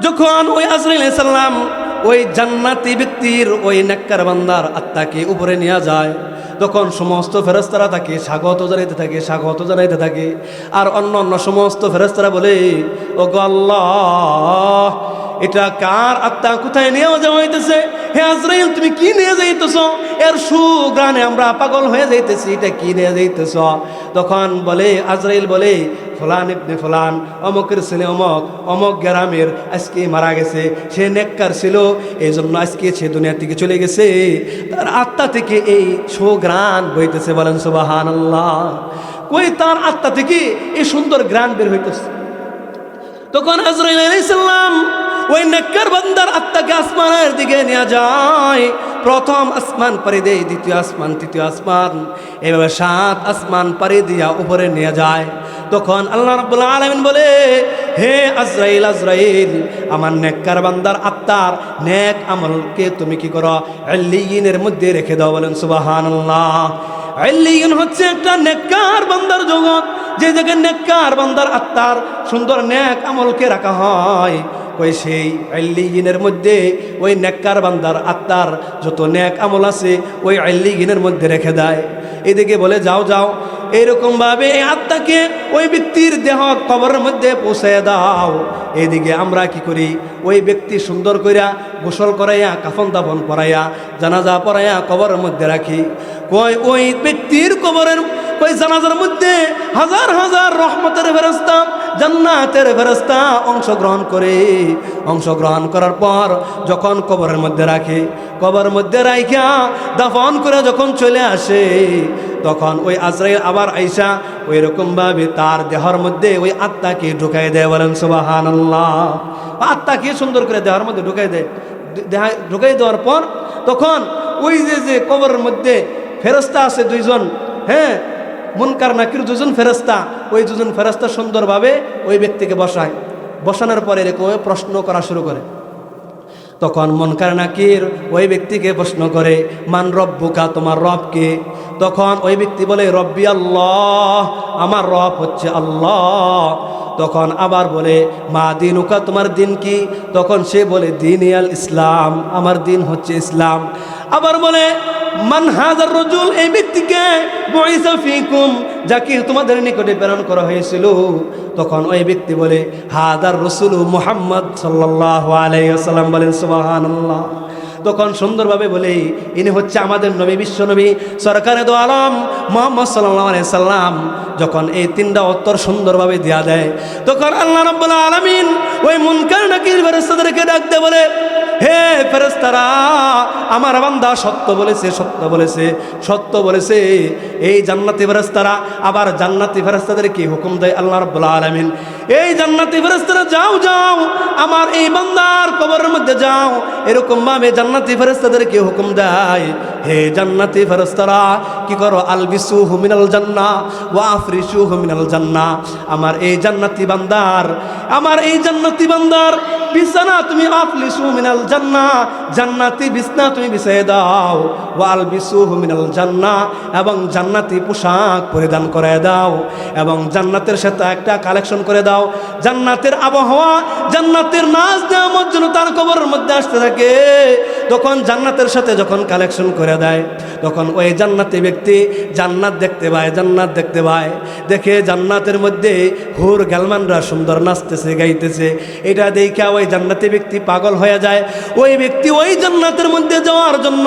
যখন ওই আজরাইল আলাইহিস সালাম ওই জান্নাতি ব্যক্তির ওই নেককার বান্দার আত্মাকে উপরে নিয়ে যায়, তখন সমস্ত ফেরেশতারা তাকে স্বাগত জানাইতে থাকে, স্বাগত জানাইতে থাকে। আর অন্য অন্য সমস্ত ফেরেশতারা বলে, ওগো আল্লাহ, এটা কার আত্মা কোথায় নিয়ে যাওয়া হইতেছে? হে আজরাইল, তুমি কি নিয়ে যাইতেছ? এর সুগ্রানে আমরা পাগল হয়ে যাইতেছি, এটা কি নিয়ে যাইতেছ? তখন বলে আজরাইল বলে, ফলান ইবনে ফলান, অমকের ছেলে অমক, অমক গ্রামের আজকে মারা গেছে, সে নেককার ছিল, এই জন্য আজকে সে দুনিয়া থেকে চলে গেছে, তার আত্মা থেকে এই সুগ্রাণ বইতেছে। বলেন সুবহানাল্লাহ। কই তার আত্মা থেকে এই সুন্দর গ্রাণ বের হইতেছে। তখন আজরাইল আলাইহিস সালাম ওই নেককার বান্দার আত্মাকে আসমানের দিকে নিয়ে যায়। প্রথম আসমান পাড়ি দেয়, দ্বিতীয় আসমান, তৃতীয় আসমান, এভাবে 7 আসমান পাড়ি দিয়া উপরে নিয়ে যায়। তখন আল্লাহ রাব্বুল আলামিন বলে, হে আজরাইল, আজরাইল, আমার নেককার বান্দার আত্মার নেক আমলকে তুমি কি করো? ইল্লিয়িনের মধ্যে রেখে দাও। বলেন সুবহানাল্লাহ। ইল্লিয়িন হচ্ছে একটা নেককার বান্দার জগৎ, যে জায়গায় নেককার বান্দার আত্মার সুন্দর নেক আমলকে রাখা হয়। ওই সেই ইল্লিয়িনের মধ্যে ওই নেককার বান্দার আত্মার যত নেক আমল আছে ওই ইল্লিয়িনের মধ্যে রেখে দেয়। এদিকে বলে, যাও যাও, এইরকমভাবে এই আত্মাকে ওই ব্যক্তির দেহ কবরের মধ্যে পৌঁছায় দাও। এইদিকে আমরা কি করি? ওই ব্যক্তি সুন্দর করিয়া গোসল করাইয়া, কাফন দাফন পরাইয়া, জানাজা পরাইয়া কবরের মধ্যে রাখি। ওই ব্যক্তির কবরের ওই জানাজার মধ্যে হাজার হাজার রহমতের ফেরেশতা, জান্নাতের ফেরেশতা অংশগ্রহণ করে। অংশগ্রহণ করার পর যখন কবরের মধ্যে রাখে, কবরের মধ্যে রাইখা দাফন করে যখন চলে আসে, তখন ওই আজরাইল আবার আইসা ওই রকমভাবে তার দেহর মধ্যে ওই আত্মাকে ঢুকাই দেয়। বলেন সুবহানাল্লাহ। আত্মাকে সুন্দর করে দেহর মধ্যে ঢুকাই দেয়। ঢুকাই দেওয়ার পর তখন ওই যে কবরের মধ্যে ফেরেশতা আছে 2 জন, হ্যাঁ, মুনকার নাকির 2 জন ফেরেশতা, ওই 2 জন ফেরেশতা সুন্দরভাবে ওই ব্যক্তিকে বসায়। বসানোর পরে এরকম প্রশ্ন করা শুরু করে। তখন মুনকার নাকির ওই ব্যক্তিকে প্রশ্ন করে, মান রব্বুকা, তোমার রব কে? তখন ওই ব্যক্তি বলে, রব্বি আল্লাহ, আমার রব হচ্ছে আল্লাহ। তখন আবার বলে, মা দিনুকা, তোমার দিন কি? তখন সে বলে, দিনিয়াল ইসলাম, আমার দিন হচ্ছে ইসলাম। আবার বলে, মান হাজার রজুল, এই ব্যক্তিকে বুইসা ফিকুম, যাকে তোমাদের নিকটে প্রেরণ করা হয়েছিল। তখন ওই ব্যক্তি বলে, হাদার রাসূল মুহাম্মদ সাল্লাল্লাহু আলাইহি ওয়াসাল্লাম। বলেন সুবহানাল্লাহ। তখন সুন্দরভাবে বলে, ইনি হচ্ছে আমাদের নবী, বিশ্ব নবী, সরকারে দো আলম মুহাম্মদ সাল্লাল্লাহু আলাইহি সাল্লাম। যখন এই 3টা উত্তর সুন্দরভাবে দেয়া দেয়, তখন আল্লাহ রাব্বুল আলামিন ওই মুনকার নাকির ফেরেশতাদেরকে ডাকতে বলে, হে ফেরেশতারা আমার বান্দা সত্য বলেছে, সত্য বলেছে, সত্য বলেছে। এই জান্নাতি ফেরেশতারা আবার জান্নাতি ফেরেশতাদেরকে হুকুম দেয় আল্লাহ রাব্বুল আলামিন, এই জান্নাতি ফেরেশতারা যাও যাও আমার এই বান্দার কবরের মধ্যে যাও। এরকম ভাবে জান্নাতি ফেরেশতাদেরকে হুকুম দেয়, হে জান্নাতি ফেরেশতারা কি করো, আলবিসুহু মিনাল জান্নাহ ওয়া আফরিশুহু মিনাল জান্নাহ। আমার এই জান্নাতি বান্দার, আমার এই জান্নাতি বান্দার বিছানা তুমি আফলিসু মিনাল জান্নাহ, জান্নাতি বিছানা তুমি বিছিয়ে দাও। ওয়া আলবিসুহু মিনাল জান্নাহ, এবং জান্নাতি পোশাক পরিধান করে দাও, এবং জান্নাতের সাথে একটা কালেকশন করে দাও। জান্নাতের আবহাওয়া, জান্নাতের নাচ নেয়ামত যেন তার কবরের মধ্যে আসতে থাকে। তখন জান্নাতের সাথে যখন কালেকশন করে দেয়, তখন ওই জান্নাতি ব্যক্তি জান্নাত দেখতে পায়, জান্নাত দেখতে পায়। দেখে জান্নাতের মধ্যে হুর গালমানরা সুন্দর নাচতেছে, গাইতেছে। এটা দেখে ওই জান্নাতি ব্যক্তি পাগল হয়ে যায়। ওই ব্যক্তি ওই জান্নাতের মধ্যে যাওয়ার জন্য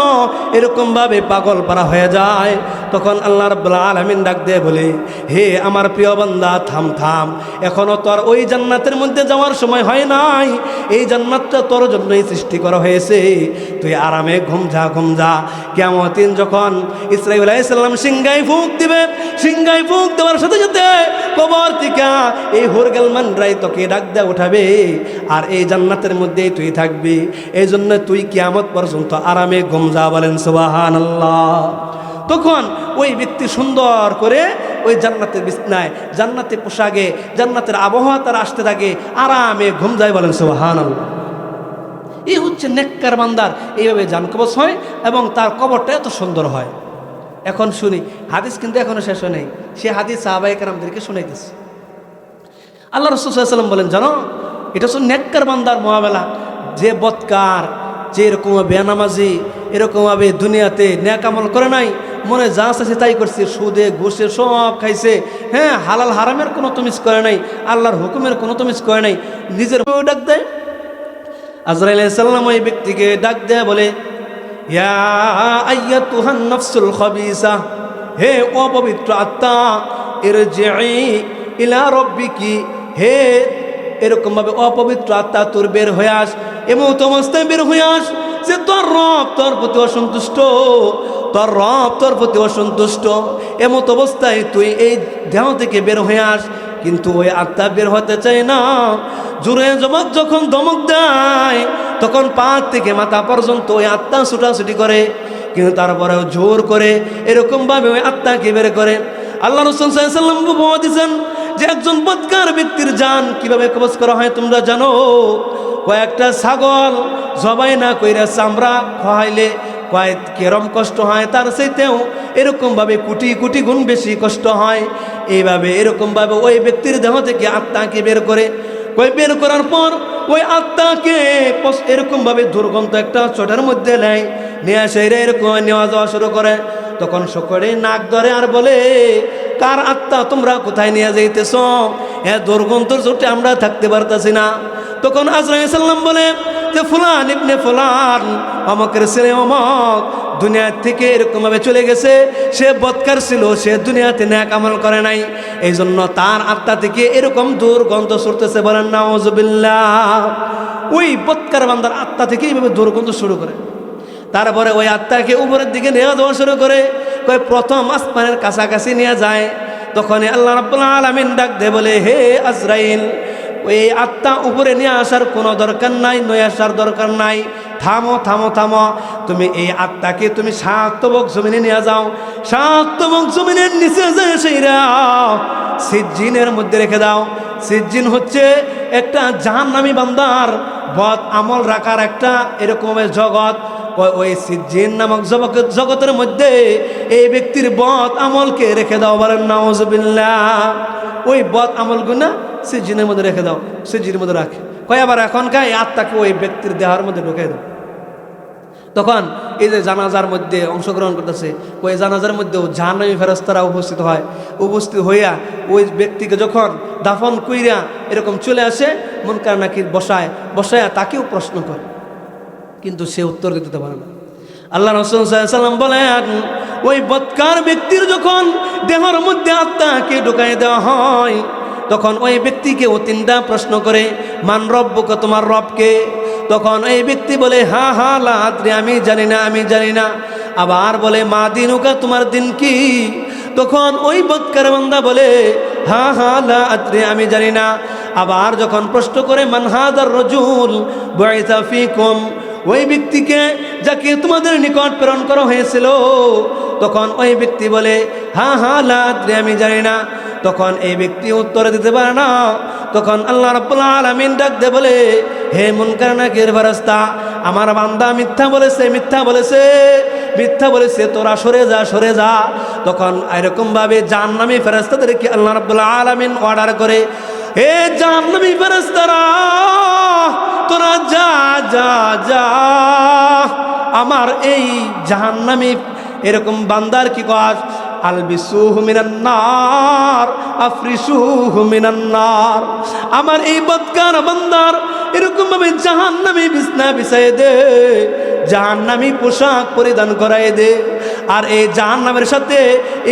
এরকম ভাবে পাগল পারা হয়ে যায়। তখন আল্লাহ রাব্বুল আলামিন ডাক দিয়ে বলে, হে আমার প্রিয় বান্দা, থাম থাম, এখনো তোর ওই জান্নাতের মধ্যে যাওয়ার সময় হয় নাই। এই জান্নাতটা তোর জন্যই সৃষ্টি করা হয়েছে, তুই আরামে ঘুম যা, ঘুম যা। কিয়ামতের দিন যখন ইসরাঈল আলাইহিস সালাম সিংহায় ফুঁক দিবে, সিংহায় ফুঁক দেওয়ার সাথে সাথে কবর থেকে এই হুরগালমানরাই তোকে ডাক দিয়ে উঠাবে, আর এই জান্নাতের মধ্যেই তুই থাকবি। এই জন্য তুই কিয়ামত পর্যন্ত আরামে ঘুম যা। বলেন সুবহানাল্লাহ। তখন ওই ব্যক্তি সুন্দর করে ওই জান্নাতের বিছনায়, জান্নাতের পোশাকে, জান্নাতের আবহাওয়া তার আসতে থাকে, আরামে ঘুম যায়। বলেন সুবহানাল্লাহ। এই হচ্ছে নেককার বান্দার এইভাবে জান কবজ হয় এবং তার কবরটা এত সুন্দর হয়। এখন শুনি, হাদিস কিন্তু এখনো শেষ হয় নাই। সে হাদিস সাহাবায়ে কেরামদেরকে শুনাইতেছে। আল্লাহ রাসূল সাল্লাল্লাহু আলাইহি ওয়াসাল্লাম বলেন, জানো এটা হচ্ছে নেককার বান্দার মুআমালা। যে বদকার, যে এরকম বেনামাজি, এরকমভাবে দুনিয়াতে নেক আমল করে নাই, মনে যা আছে তাই করছে, সুদে ঘুষে সব খাইছে, হ্যাঁ, হালাল হারামের কোনো তমিজ করে নাই, আল্লাহর হুকুমের কোনো তমিজ করে নাই, নিজের ডাক দেয়। আজরাইল আলাইহিস সালাম ওই ব্যক্তিকে ডাক দেয়, বলে, ইয়া আইয়াতুহান নাফসুল খাবিসা, হে অপবিত্র আত্মা, ইরজিই ইলা রাব্বিকি, হে এরকমভাবে অপবিত্র আত্মা তোর বের হয়ে আস, এমত অবস্থায় বের হয়ে আস যে তোর রব তোর প্রতি অসন্তুষ্ট, তোর রব তোর প্রতি অসন্তুষ্ট। এমত অবস্থায় তুই এই দেহ থেকে বের হয়ে আস। কিন্তু ওই আত্মা বের হতে চায় না। জোরে জবাব যখন ধমক দেয়, তখন পা থেকে মাথা পর্যন্ত ওই আত্মা ছুটাছুটি করে, কিন্তু তারপরেও জোর করে এরকমভাবে ওই আত্মাকে বের করে। আল্লাহ রাসূল সাল্লাল্লাহু আলাইহি ওয়াসাল্লাম বলে দিয়েছেন যে একজন বদকার ব্যক্তির জান কিভাবে কবজ করা হয় তোমরা জানো? কয়েকটা ছাগল জবাই না কইরা চামড়া খাওয়াইলে কয়েক কেরম কষ্ট হয়, তার চাইতেও এরকমভাবে কোটি কোটি গুণ বেশি কষ্ট হয়। এইভাবে এরকমভাবে ওই ব্যক্তির দেহ থেকে আত্মাকে বের করে, বের করার পর ওই আত্মাকে এরকমভাবে দুর্গন্ধ একটা চটার মধ্যে নেয়, নিয়ে আসে এরকম নেওয়া যাওয়া শুরু করে। তখন সকলে নাক ধরে আর বলে, কার আত্মা তোমরা কোথায় নিয়ে যাইতেছ? হ্যাঁ, দুর্গন্ধর চোটে আমরা থাকতে পারতেছি না। তখন আজরাইল সাল্লাম বলে যে ফুলান ইবনে ফুলান, অমকের ছেলে অমক দুনিয়া থেকে এরকমভাবে চলে গেছে। সে বদকার ছিল, সে দুনিয়াতে নেক আমল করে নাই, এই জন্য তার আত্মা থেকে এরকম দুর্গন্ধ ছুটতেছে। বলেন নাউযুবিল্লাহ। ওই বদকার বান্দার আত্মা থেকে এইভাবে দুর্গন্ধ শুরু করে। তারপরে ওই আত্মাকে উপরের দিকে নেওয়া দেওয়া শুরু করে, প্রথম আসমানের কাছাকাছি নিয়ে যায়। তখন আল্লাহ রাব্বুল আলামিন ডাক দিয়ে বলে, হে আজরাইল, ওই আত্মা উপরে নিয়ে আসার কোনো দরকার নাই, নয় আসার দরকার নাই, থামো থামো থামো, তুমি এই আত্মাকে তুমি 7 তবক জমিনে নিয়ে যাও। 7 তবক জমিনের নিচে যায় সেইরা সিজ্জিনের মধ্যে রেখে দাও। সিজ্জিন হচ্ছে একটা জাহান্নামী বান্দার বদ আমল রাখার একটা এরকম জগৎ। ওই সিজ্জিন নামক জগতের মধ্যে এই ব্যক্তির বদ আমলকে রেখে দাও। বলেন নাউযুবিল্লাহ। ওই বদ আমলগুনা সিজ্জিনের মধ্যে রেখে দাও, সিজ্জিনের মধ্যে রাখে। আবার এখনকার আত্মাকে ওই ব্যক্তির দেহের মধ্যে ঢুকাই দাও। তখন এই যে জানাজার মধ্যে অংশগ্রহণ করতেছে, ওই জানাজার মধ্যেও জাহান্নামী ফেরেশতারা উপস্থিত হয়। উপস্থিত হইয়া ওই ব্যক্তিকে যখন দাফন কইরা এরকম চলে আসে, মুনকার নাকির বসায়া তাকেও প্রশ্ন করে, কিন্তু সে উত্তর দিতে পারে না। আল্লাহ রাসূল সাল্লাল্লাহু আলাইহি ওয়াসাল্লাম বলেন, ওই বদকার ব্যক্তির যখন দেহের মধ্যে আত্মাকে ঢুকাই দেওয়া হয়, তখন ওই ব্যক্তিকে ও 3টা প্রশ্ন করে, মান রব্বুকা, তোমার রবকে? তখন এই ব্যক্তি বলে হা হা লা আদ্রি, আমি জানি না, আমি জানি না। আবার বলে মা দিনুকা, তোমার দিন কি? তখন ওই বদকার বান্দা বলে হা হা লা আদ্রি, আমি জানি না। আবার যখন প্রশ্ন করে মান হাদার রাজুল বুইসা ফীকুম, ওই ব্যক্তিকে যাকে তোমাদের নিকট প্রেরণ করা হয়েছিল, তখন ওই ব্যক্তি বলে হা হা লা আদ্রি, আমি জানি না। তখন এই ব্যক্তি উত্তর দিতে পারে না। তখন আল্লাহ রাব্বুল আলামিন ডাক দে বলে হে মুনকার নাকির ফেরেশতা, আমার বান্দা মিথ্যা বলেছে, মিথ্যা বলেছে, মিথ্যা বলেছে, তোরা সরে যা, সরে যা। তখন এরকম ভাবে জাহান্নামী ফেরেশতাদেরকে আল্লাহ রাব্বুল আলামিন অর্ডার করে, হে জাহান্নামী ফেরেশতারা, তোরা যা যা যা, আমার এই জাহান্নামী এরকম বান্দার কি কাজ, আলবিসুহু মিনান নার আফরিসুহু মিনান নার, আমার এই বদকার বান্দার এরকম ভাবে জাহান্নামী বিছনা বিছায়ে দে, জাহান্নামী পোশাক পরিধান করায় দে, আর এই জাহান্নামের সাথে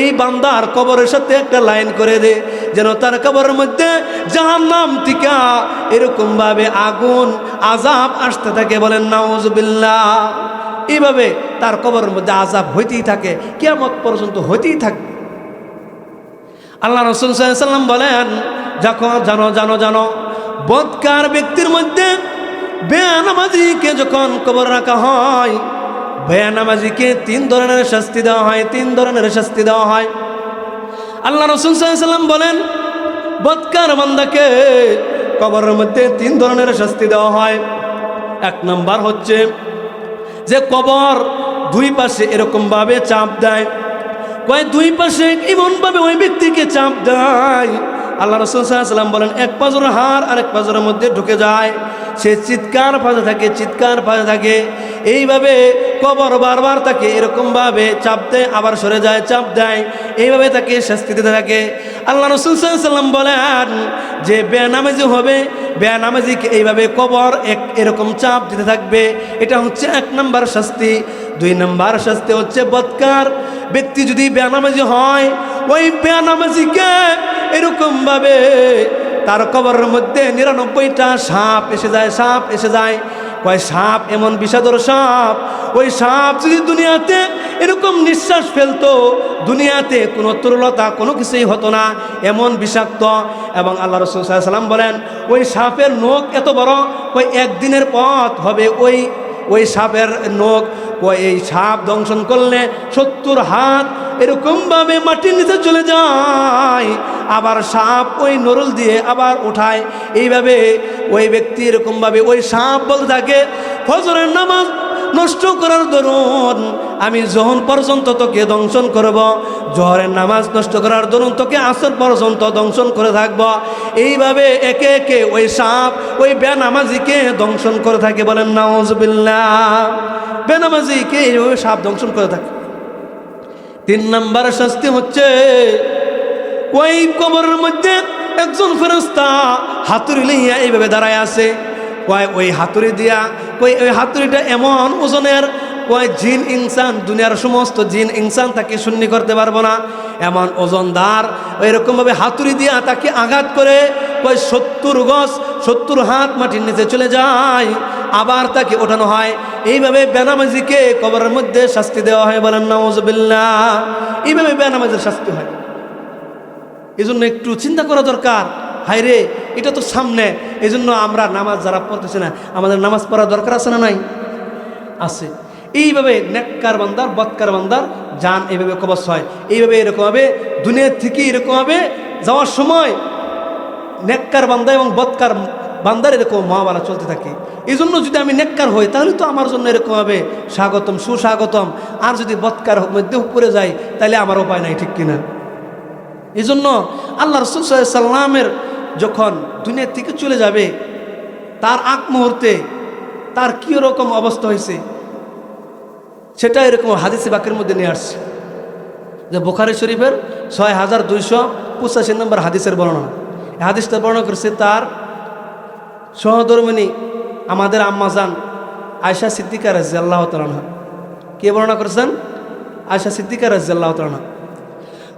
এই বান্দার কবরের সাথে একটা লাইন করে দে, যেন তার কবরের মধ্যে জাহান্নাম থেকে এরকম ভাবে আগুন আযাব আসতে থাকে। বলেন নাউযুবিল্লাহ। এইভাবে তার কবরের মধ্যে আযাব হইতেই থাকে, কিয়ামত পর্যন্ত হইতেই থাকবে। আল্লাহ রাসূল সাল্লাল্লাহু আলাইহি ওয়াসাল্লাম বলেন, যখন জানো জানো জানো বদকার ব্যক্তির মধ্যে বেনামাজিকে যখন কবর রাখা হয়, বেনামাজিকে 3 ধরনের শাস্তি দেওয়া হয়, 3 ধরনের শাস্তি দেওয়া হয়। আল্লাহ রাসূল সাল্লাল্লাহু আলাইহি ওয়াসাল্লাম বলেন, বদকার বান্দাকে কবরের মধ্যে 3 ধরনের শাস্তি দেওয়া হয়। 1 নাম্বার হচ্ছে যে কবর 2 পাশে এরকম ভাবে চাপ দেয়, কয় 2 পাশে এমনভাবে ওই ব্যক্তিকে চাপ দেয়, আল্লাহ রাসূল সাল্লাল্লাহু আলাইহি ওয়াসাল্লাম বলেন 1 পাজরের হাড় আরেক পাজরের মধ্যে ঢুকে যায়, সে চিৎকার পাতে থাকে, চিৎকার পাতে থাকে। এইভাবে কবর বারবার তাকে এরকমভাবে চাপ দেয়, আবার সরে যায়, চাপ দেয়, এইভাবে তাকে শাস্তি দিতে থাকে। আল্লাহ রাসূল সাল্লাল্লাহু আলাইহি ওয়াসাল্লাম বলেন যে বেনামাজি হবে, বেনামাজিকে এইভাবে কবর এরকম চাপ দিতে থাকবে। এটা হচ্ছে 1 নাম্বার শাস্তি। 2 নাম্বার শাস্তি হচ্ছে বদকার ব্যক্তি যদি বেনামাজি হয়, ওই বেনামাজিকে এরকমভাবে তার কবরের মধ্যে 99টা সাপ এসে যায়, সাপ এসে যায়। কয় সাপ এমন বিষাদর সাপ, ওই সাপ যদি দুনিয়াতে এরকম নিঃশ্বাস ফেলতো, দুনিয়াতে কোনো তরলতা কোনো কিছুই হতো না, এমন বিষাক্ত। এবং আল্লাহ রাসূল সাল্লাল্লাহু আলাইহি ওয়াসাল্লাম বলেন ওই সাপের নখ এত বড়, ওই 1 দিনের পথ হবে ওই সাপের নখ। এই সাপ দংশন করলে 70 হাত এরকমভাবে মাটির নিচে চলে যায়, আবার সাপ ওই নরল দিয়ে আবার উঠায়। এইভাবে ওই ব্যক্তি এরকমভাবে ওই সাপ বলতে থাকে, ফজরের নামাজ নষ্ট করার দরুন আমি যখন পর্যন্ত তোকে দংশন করব, জোহরের নামাজ নষ্ট করার দরুন তোকে আসর পর্যন্ত দংশন করে থাকব। এইভাবে একে একে ওই সাপ ওই বেনামাজিকে দংশন করে থাকে। বলেন নাউযুবিল্লাহ। বেনামাজিকে এইভাবে সাপ দংশন করে থাকে। 3 নাম্বার শাস্তি হচ্ছে ওই কবরের মধ্যে একজন ফেরেশতা হাতুড়ি লইয়া এইভাবে দাঁড়ায় আছে। ওই হাতুড়ি দিয়া ওই হাতুড়িটা এমন ওজনের, ওই জিন ইনসান, দুনিয়ার সমস্ত জিন ইনসান তাকে শূন্য করতে পারবো না, এমন ওজনদার। এরকমভাবে হাতুড়ি দিয়া তাকে আঘাত করে ওই 70 গজ 70 হাত মাটির নিচে চলে যায়, আবার তাকে ওঠানো হয়। এইভাবে বেনামাজিকে কবরের মধ্যে শাস্তি দেওয়া হয়। বলেন নাউযুবিল্লাহ। এইভাবে বেনামাজির শাস্তি হয়। এই জন্য একটু চিন্তা করা দরকার, হায় রে এটা তো সামনে, এই জন্য আমরা নামাজ যারা পড়তেছি না, আমাদের নামাজ পড়া দরকার আছে না নাই? আছে। এইভাবে নেককার বান্দার বদকার বান্দার জান এইভাবে কবজ হয়। এইভাবে এরকমভাবে দুনিয়ার থেকে এরকমভাবে যাওয়ার সময় নেককার বান্দা এবং বদকার বান্দার এরকম মহাবালা চলতে থাকে। এই জন্য যদি আমি নেককার হই তাহলে তো আমার জন্য এরকমভাবে স্বাগতম, সুস্বাগতম। আর যদি বদকার মধ্যে উপরে যাই তাহলে আমার উপায় নাই, ঠিক কিনা? এই জন্য আল্লাহ রাসূল সাল্লাল্লাহু আলাইহি ওয়াসাল্লামের যখন দুনিয়া থেকে চলে যাবে, তার আগ মুহূর্তে তার কী রকম অবস্থা হয়েছে সেটা এরকম হাদিসে বাকের মধ্যে নিয়ে আসছে। যে বুখারী শরীফের 6285 নম্বর হাদিসের বর্ণনা। এই হাদিসটা বর্ণনা করেছে তার সহধর্মিণী আমাদের আম্মাজান আয়েশা সিদ্দিকা রাদিয়াল্লাহু তাআলা আনহা। কে বর্ণনা করেছেন? আয়েশা সিদ্দিকা রাদিয়াল্লাহু তাআলা আনহা।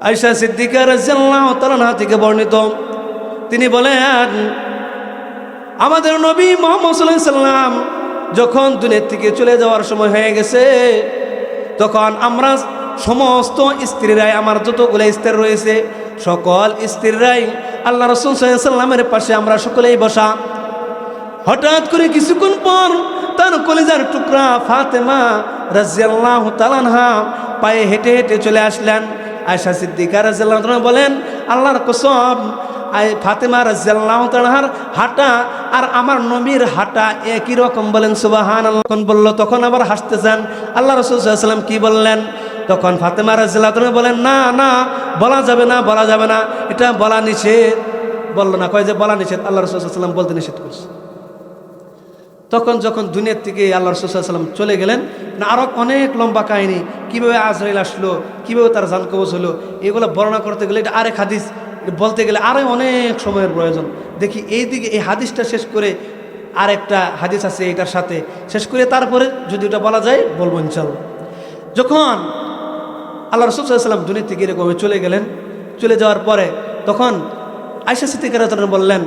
আয়েশা সিদ্দিকা রাদিয়াল্লাহু তাআলা আনহা থেকে বর্ণিত, তিনি বলেন আমাদের নবী মুহাম্মদ সাল্লাল্লাহু আলাইহি ওয়াসাল্লাম যখন দুনিয়া থেকে চলে যাওয়ার সময় হয়ে গেছে, তখন আমরা সমস্ত স্ত্রীরাই, আমার যতগুলো স্ত্রী রয়েছে সকল স্ত্রীরাই আল্লাহ রাসূল সাল্লাল্লাহু আলাইহি ওয়াসাল্লামের পাশে আমরা সকলেই বসা। হঠাৎ করে কিছুক্ষণ পর তার কলিজার টুকরা ফাতেমা রাদিয়াল্লাহু তাআলা আনহা পায়ে হেঁটে হেঁটে চলে আসলেন। আয়েশা সিদ্দিকা রাদিয়াল্লাহু তাআলা বলেন, আল্লাহর কসম, ফাতেমা রাদিয়াল্লাহু তাআলার হাঁটা আর আমার নবীর হাঁটা একই রকম। বলেন সুবহানাল্লাহ। বলল, তখন আবার হাসতেছেন। আল্লাহ রাসূল সাল্লাল্লাহু আলাইহি ওয়াসাল্লাম কি বললেন? তখন ফাতেমা রাদিয়াল্লাহু তাআলা বলেন, না না, বলা যাবে না, বলা যাবে না, এটা বলা নিষেধ। বলল না, কয় যে বলা নিষেধ। আল্লাহ রাসূল সাল্লাল্লাহু আলাইহি ওয়াসাল্লাম বলতে নিষেধ করছে। তখন যখন দুনিয়ার থেকে আল্লাহ রাসূল সাল্লাল্লাহু আলাইহি ওয়াসাল্লাম চলে গেলেন, না আরও অনেক লম্বা কাহিনী, কীভাবে আজরাইল আসলো, কীভাবে তার জান কবজ হলো, এগুলো বর্ণনা করতে গেলে এটা আরেক হাদিস, বলতে গেলে আরও অনেক সময়ের প্রয়োজন। দেখি এইদিকে এই হাদিসটা শেষ করে আরেকটা হাদিস আছে এটার সাথে শেষ করে তারপরে যদি ওটা বলা যায় বলবো ইনশাআল্লাহ। যখন আল্লাহ রাসূল সাল্লাল্লাহু আলাইহি ওয়াসাল্লাম দুনিয়া থেকে এরকম চলে গেলেন, চলে যাওয়ার পরে তখন আয়েশা সিদ্দিকা রাদিয়াল্লাহু আনহা বললেন,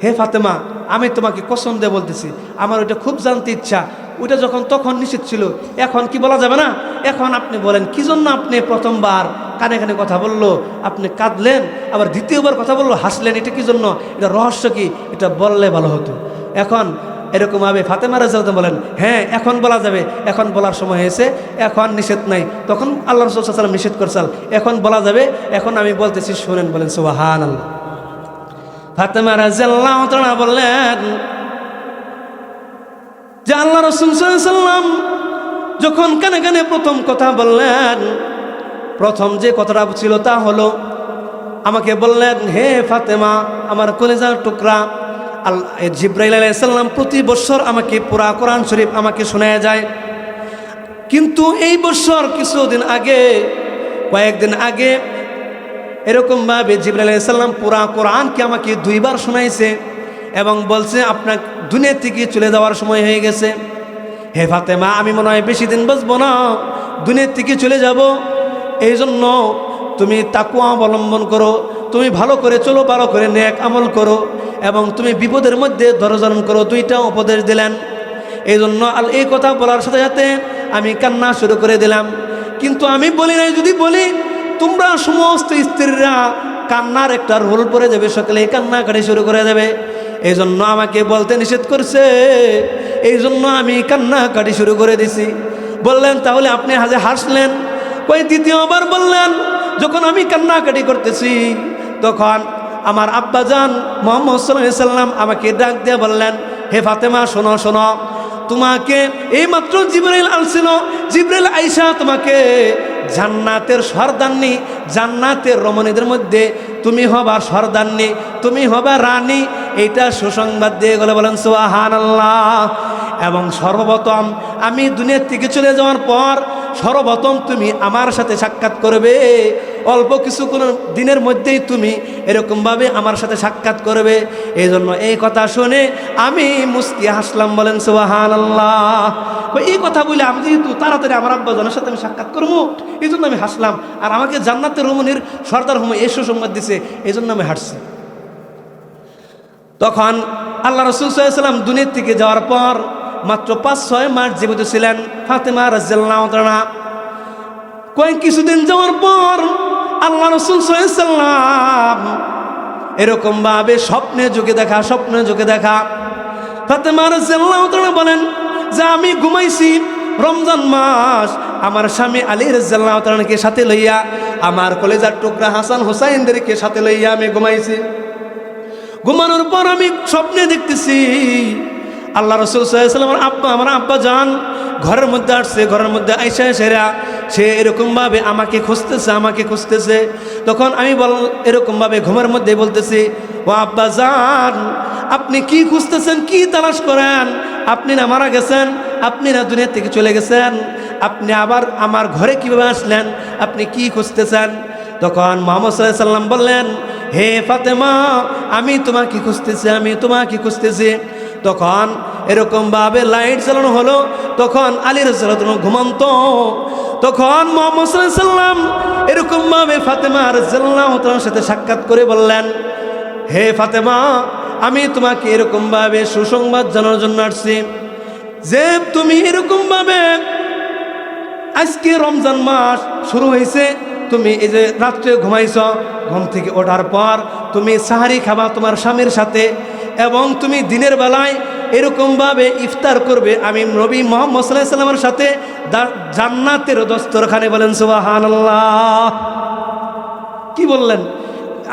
হে ফাতেমা, আমি তোমাকে কসম দিয়ে বলতেছি, আমার ওইটা খুব জানতে ইচ্ছা। ওইটা যখন তখন নিষেধ ছিল, এখন কি বলা যাবে না? এখন আপনি বলেন, কি জন্য আপনি প্রথমবার কানে কানে কথা বললো, আপনি কাঁদলেন, আবার দ্বিতীয়বার কথা বললো হাসলেন, এটা কি জন্য? এটা রহস্য কি? এটা বললে ভালো হতো। এখন এরকমভাবে ফাতেমা রাদিয়াল্লাহু আনহা বলেন, হ্যাঁ এখন বলা যাবে, এখন বলার সময় হয়েছে, এখন নিষেধ নাই। তখন আল্লাহ রাসূল সাল্লাল্লাহু আলাইহি ওয়াসাল্লাম নিষেধ করছেন, এখন বলা যাবে, এখন আমি বলতেছি, শুনেন। বলেন সুবহানাল্লাহ। ফাতেমা রাদিয়াল্লাহু তাআলা বললেন যে আল্লাহ রাসূল সাল্লাল্লাহু আলাইহি ওয়াসাল্লাম যখন কানে কানে প্রথম কথা বললেন, প্রথম যে কথাটা ছিল তা হলো, আমাকে বললেন, হে ফাতেমা, আমার কলিজার টুকরা, জিবরাইল আলাইহিস সালাম প্রতি বছর আমাকে পুরা কোরআন শরীফ আমাকে শোনায় যায়, কিন্তু এই বছর কিছুদিন আগে, কয়েকদিন আগে এরকমভাবে জিবরাইল আলাইহিস সালাম পুরা কোরআনকে আমাকে 2 বার শোনাইছে এবং বলছে আপনার দুনিয়া থেকে চলে যাওয়ার সময় হয়ে গেছে। হে ফাতেমা, আমি মনে হয় বেশি দিন বাঁচব না, দুনিয়া থেকে চলে যাব, এই জন্য তুমি তাকওয়া অবলম্বন করো, তুমি ভালো করে চলো, ভালো করে নেক আমল করো এবং তুমি বিপদের মধ্যে ধৈর্য ধারণ করো। 2টা উপদেশ দিলেন। এই জন্য এই কথা বলার সাথে সাথে আমি কান্না শুরু করে দিলাম। কিন্তু আমি বলি নাই, যদি বলি তোমরা সমস্ত স্ত্রীরা কান্নার একটা রোল পড়ে যাবে, সকালে কান্নাকাটি শুরু করে দেবে। এই জন্য আমাকে বলতে নিষেধ করছে, এই জন্য আমি কান্নাকাটি শুরু করে দিছি। বললেন, তাহলে আপনি হাসলেন? কই দ্বিতীয়বার বললেন, যখন আমি কান্নাকাটি করতেছি তখন আমার আব্বাজান মুহাম্মদ সাল্লাল্লাহু আলাইহি ওয়াসাল্লাম আমাকে ডাক দিয়ে বললেন, হে ফাতেমা, শোনো শোনো, তোমাকে এইমাত্র জিবরাইল আসছিল, জিবরাইল আইসা তোমাকে জান্নাতের সর্দারনি, জান্নাতের রমণীদের মধ্যে তুমি হবা সর্দারনি, তুমি হবা রানী, এইটা সুসংবাদ দিয়ে গেলে। বলেন সুবহানাল্লাহ। এবং সর্বপ্রথম আমি দুনিয়া থেকে চলে যাওয়ার পর সর্বপ্রথম তুমি আমার সাথে সাক্ষাৎ করবে, অল্প কিছু কোনো দিনের মধ্যেই তুমি এরকমভাবে আমার সাথে সাক্ষাৎ করবে। এই জন্য এই কথা শুনে আমি মুস্কি হাসলাম। বলেন সুবহানাল্লাহ। এই কথা বলে আমি যেহেতু তাড়াতাড়ি আমার আব্বাজানের সাথে আমি সাক্ষাৎ করবো, এই জন্য আমি হাসলাম, আর আমাকে জান্নাতের রমণীর সর্দার হুম এই সুসংবাদ দিছে, এই জন্য আমি হাসছি। তখন আল্লাহ রাসূল সাল্লাল্লাহু আলাইহি ওয়াসাল্লাম দুনিয়া থেকে যাওয়ার পর মাত্র 5-6 মাস জীবিত ছিলেন ফাতেমা রাদিয়াল্লাহু তাআলা। কয়েক কিছুদিন যাওয়ার পর আল্লাহ রাসূল সাল্লাল্লাহু আলাইহি ওয়াসাল্লাম এরকমভাবে স্বপ্নে যুগে দেখা ফাতেমা রাদিয়াল্লাহু তাআলা বলেন যে আমি ঘুমাইছি রমজান মাস, আমার স্বামী আলী রাদিয়াল্লাহু তাআলাকে সাথে লইয়া, আমার কলেজার টুকরা হাসান হুসাইনদেরকে সাথে লইয়া আমি ঘুমাইছি। ঘুমানোর পর আমি স্বপ্নে দেখতেছি আল্লাহ রাসূল সাল্লাল্লাহু আলাইহি ওয়াসাল্লাম আমার আব্বা জান ঘরের মধ্যে আসছে, ঘরের মধ্যে আইসা সেরা সে এরকমভাবে আমাকে খুঁজতেছে। তখন আমি এরকমভাবে ঘুমের মধ্যে বলতেছি, ও আব্বা জান, আপনি কি খুঁজতেছেন, কি তালাশ করেন? আপনি না মারা গেছেন, আপনি না দুনিয়া থেকে চলে গেছেন, আপনি আবার আমার ঘরে কিভাবে আসলেন? আপনি কি খুঁজতেছেন? তখন মুহাম্মদ সাল্লাল্লাহু আলাইহি ওয়াসাল্লাম বললেন, হে ফাতেমা, আমি তোমাকে খুঁজতেছি। তখন এরকমভাবে লাইট জ্বালানো হলো, তখন আলী রাদিয়াল্লাহু তাআলা ঘুমন্ত। তখন মুহাম্মদ সাল্লাল্লাহু আলাইহি ওয়াসাল্লাম এরকমভাবে ফাতেমা রাদিয়াল্লাহু তাআলার সাথে সাক্ষাৎ করে বললেন, হে ফাতেমা, আমি তোমাকে এরকমভাবে সুসংবাদ জানানোর জন্য আসছি যে তুমি এরকম ভাবে আজকে রমজান মাস শুরু হয়েছে, তুমি এই যে রাত্রে ঘুমাইছ, ঘুম থেকে ওঠার পর তুমি সাহারি খাবা তোমার স্বামীর সাথে, এবং তুমি দিনের বেলায় এরকমভাবে ইফতার করবে আমি নবী মুহাম্মদ সাল্লাল্লাহু আলাইহি ওয়াসাল্লামের সাথে জান্নাতের দস্তরখানে। বলেন সুবহানাল্লাহ। কি বললেন?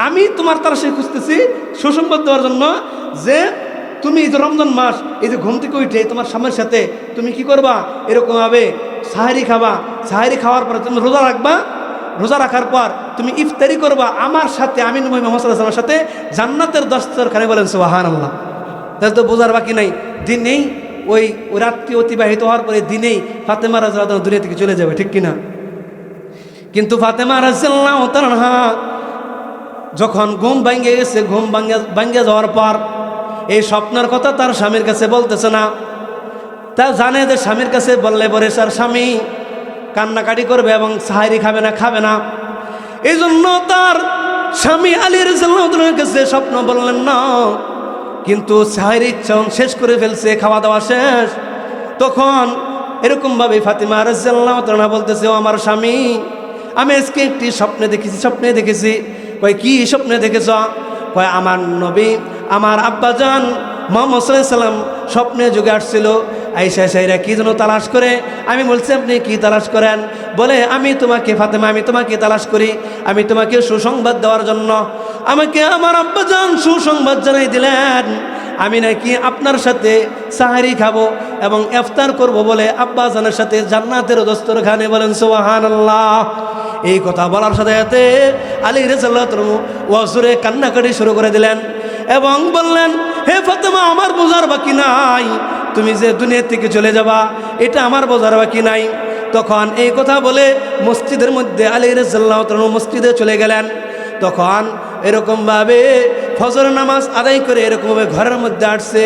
আমি তোমার তার সে খুঁজতেছি সুসংবাদ দেওয়ার জন্য যে তুমি এই যে রমজান মাস, এই যে ঘুম থেকে উঠে তোমার স্বামীর সাথে তুমি কি করবা, এরকমভাবে সাহারি খাবা, সাহারি খাওয়ার পর তুমি রোজা রাখবা, রোজা রাখার পর তুমি ইফতারি করবা আমার সাথে, আমি নবী মুহাম্মদ সাল্লাল্লাহু আলাইহি ওয়াসাল্লামের সাথে জান্নাতের দস্তরখানে। বলেন সুবহানাল্লাহ। তাহলে তো বোঝার বাকি নাই, দিনেই ওই রাত্রি অতিবাহিত হওয়ার পরে দিনেই ফাতেমা রাদিয়াল্লাহু আনহা দুনিয়া থেকে চলে যাবে, ঠিক কিনা? কিন্তু ফাতেমা রাদিয়াল্লাহু তাআলা যখন ঘুম ভাঙ্গে গেছে, ঘুম ভাঙ্গে যাওয়ার পর এই স্বপ্নের কথা তার স্বামীর কাছে বলতেছে না। তা জানে যে স্বামীর কাছে বললে পরে তার স্বামী কান্নাকাটি করবে এবং সাহারি খাবে না। এই জন্য তার স্বামী আলী রাদিয়াল্লাহু তাআলার কাছে স্বপ্ন বললেন না, কিন্তু সাহারি শেষ করে ফেলছে, খাওয়া দাওয়া শেষ। তখন এরকমভাবে ফাতেমা রাদিয়াল্লাহু তাআলা বলতেছে, ও আমার স্বামী, আমি আজকে একটি স্বপ্নে দেখেছি। কয় কি স্বপ্নে দেখেছ? কয় আমার নবী আমার আব্বাজান মুহাম্মদ সাল্লাল্লাহু আলাইহি ওয়াসাল্লাম স্বপ্নে যুগে আসছিল, আয়েশা সাইরা কি যেন তালাশ করে। আমি বলছি আপনি কি তালাশ করেন? বলে আমি তোমাকে ফাতেমা, আমি তোমাকে তালাশ করি, আমি তোমাকে সুসংবাদ দেওয়ার জন্য আমাকে আমার আব্বাজান সুসংবাদ জানাই দিলেন আমি নাকি আপনার সাথে সাহারি খাবো এবং ইফতার করব বলে আব্বাজানের সাথে জান্নাতের দস্তরখানে। বলেন সুবহানাল্লাহ। এই কথা বলার সাথে সাথে আলী রাদিয়াল্লাহু তাআলা ওয়াজুরে কান্নাকাটি শুরু করে দিলেন এবং বললেন, হে ফাতেমা, আমার বোঝার বাকি নাই, তুমি যে দুনিয়া থেকে চলে যাবা এটা আমার বোঝার বাকি নাই। তখন এই কথা বলে মসজিদের মধ্যে আলী রাদিয়াল্লাহু তাআলা মসজিদে চলে গেলেন। তখন এরকমভাবে ফজর নামাজ আদায় করে এরকমভাবে ঘরের মধ্যে আসছে।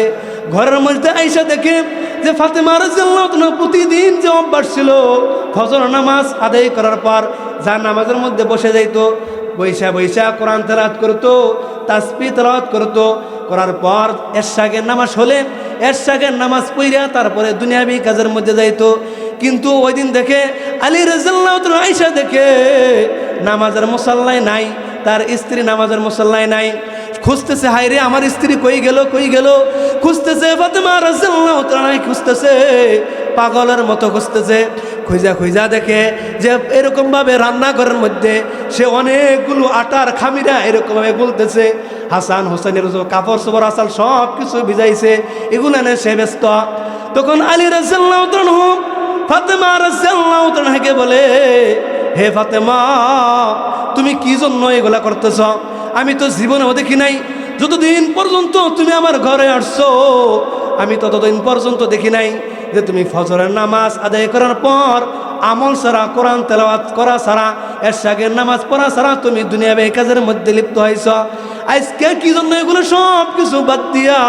ঘরের মধ্যে আইসা দেখে যে ফাতেমা রাদিয়াল্লাহু তাআলা প্রতিদিন যে অভ্যাস ছিল ফজর নামাজ আদায় করার পর যা নামাজের মধ্যে বসে যাইতো, বৈশা কোরআন তেলাওয়াত করতো, তাসবিহ তেলাওয়াত করতো, করার পর এশাগের নামাজ হলে এশাগের নামাজ পড়িয়া তারপরে দুনিয়াবি কাজের মধ্যে যাইতো। কিন্তু ওই দিন দেখে আলী রাদিয়াল্লাহু তাআলা আয়েশা দেখে নামাজের মুসাল্লায় নাই, তার স্ত্রী নামাজের মুসাল্লায় নাই। খুঁজতেছে, হায় রে আমার স্ত্রী কই গেল খুঁজতেছে, ফাতেমা রাদিয়াল্লাহু তাআলা খুঁজতেছে, পাগলের মতো খুঁজতেছে। খুঁজা দেখে যে এরকমভাবে রান্নাঘরের মধ্যে সে অনেকগুলো আটার খামিরা এরকমভাবে গুলতেছে। হাসান হোসেনের কাপড় চোপড় আসাল সব কিছু ভিজাইছে, এগুলো এনে সে ব্যস্ত। তখন আলী রাদিয়াল্লাহু তাআলা ফাতেমা রাদিয়াল্লাহু তাআলাকে বলে, হে ফাতেমা, তুমি কি জন্য এগুলা করতেছ? আমি তো জীবনেও দেখি নাই, যতদিন পর্যন্ত তুমি আমার ঘরে আসছো আমি ততদিন পর্যন্ত দেখি নাই যে তুমি ফজরের নামাজ আদায় করার পর আমল ছাড়া, কোরআন তেলাওয়াত করা ছাড়া, এশাগের নামাজ পড়া ছাড়া তুমি দুনিয়াবি কাজের মধ্যে লিপ্ত হয়েছ। আজকে কি জন্য এগুলো সব কিছু বাদ দিয়া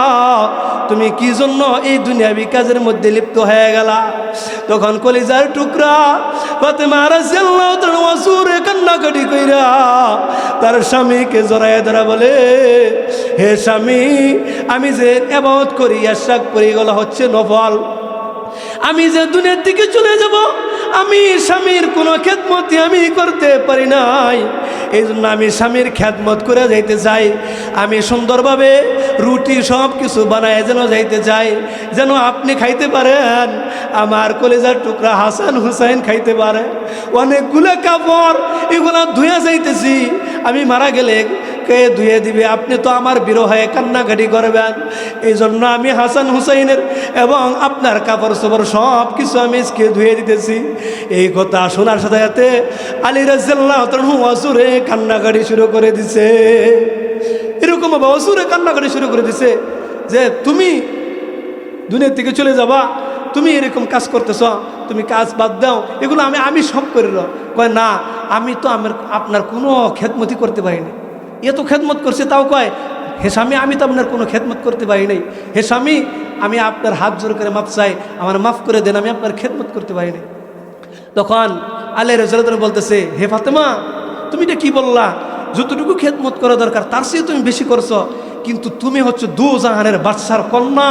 তুমি কি জন্য এই দুনিয়াবি কাজের মধ্যে লিপ্ত হয়ে গেলা? তখন কলিজার টুকরা ফাতেমা রাদিয়াল্লাহু তাআলা ওয়াজুরে কান্নাকাটি কইরা তার স্বামীকে জড়ায় ধরা বলে, হে স্বামী, আমি যে ইবাদত করি, এশাগ পড়ি, এগুলো হচ্ছে নফল। আমি যে দুনিয়ার দিকে চলে যাব, আমি স্বামীর কোনো খেদমতি আমি করতে পারি নাই, এই জন্য আমি স্বামীর খেদমত করে যাইতে চাই। আমি সুন্দরভাবে রুটি সব কিছু বানায় যেন যাইতে চাই, যেন আপনি খাইতে পারেন, আমার কলিজার টুকরা হাসান হুসাইন খাইতে পারে। অনেকগুলো কাপড় এগুলো ধুয়ে যাইতেছি, আমি মারা গেলে কে ধুয়ে দিবে? আপনি তো আমার বিরহে কান্নাকাটি করবেন, এই জন্য আমি হাসান হুসাইনের এবং আপনার কাপড় চোপড় সব কিছু আমি আজকে ধুয়ে দিতেছি। এই কথা শোনার সাথে সাথে আলী রাদিয়াল্লাহু তাআলা ওয়াজুরে কান্নাকাটি শুরু করে দিছে। এরকম ওয়াজুরে কান্নাকাটি শুরু করে দিছে যে তুমি দুনিয়া থেকে চলে যাবা, তুমি এরকম কাজ করতেছ, তুমি কাজ বাদ দাও, এগুলো আমি সব করে দাও। কয় না, আমি তো আপনার কোনো খেদমতি করতে পারিনি। এত খেদমত করছে, তাও কয়, হে স্বামী, আমি তো আপনার কোনো খেদমত করতে পারি নাই। হে স্বামী, আমি আপনার হাত জোর করে মাফ চাই, আমার মাফ করে দেন, আমি আপনার খেদমত করতে পারি নাই। তখন আলী রাদিয়াল্লাহু তাআলা বলতেছে, হে ফাতেমা, তুমি এটা কি বললা? যতটুকু খেদমত করা দরকার তার চেয়ে তুমি বেশি করছো। কিন্তু তুমি হচ্ছে দোজাহানের বাদশার কন্যা।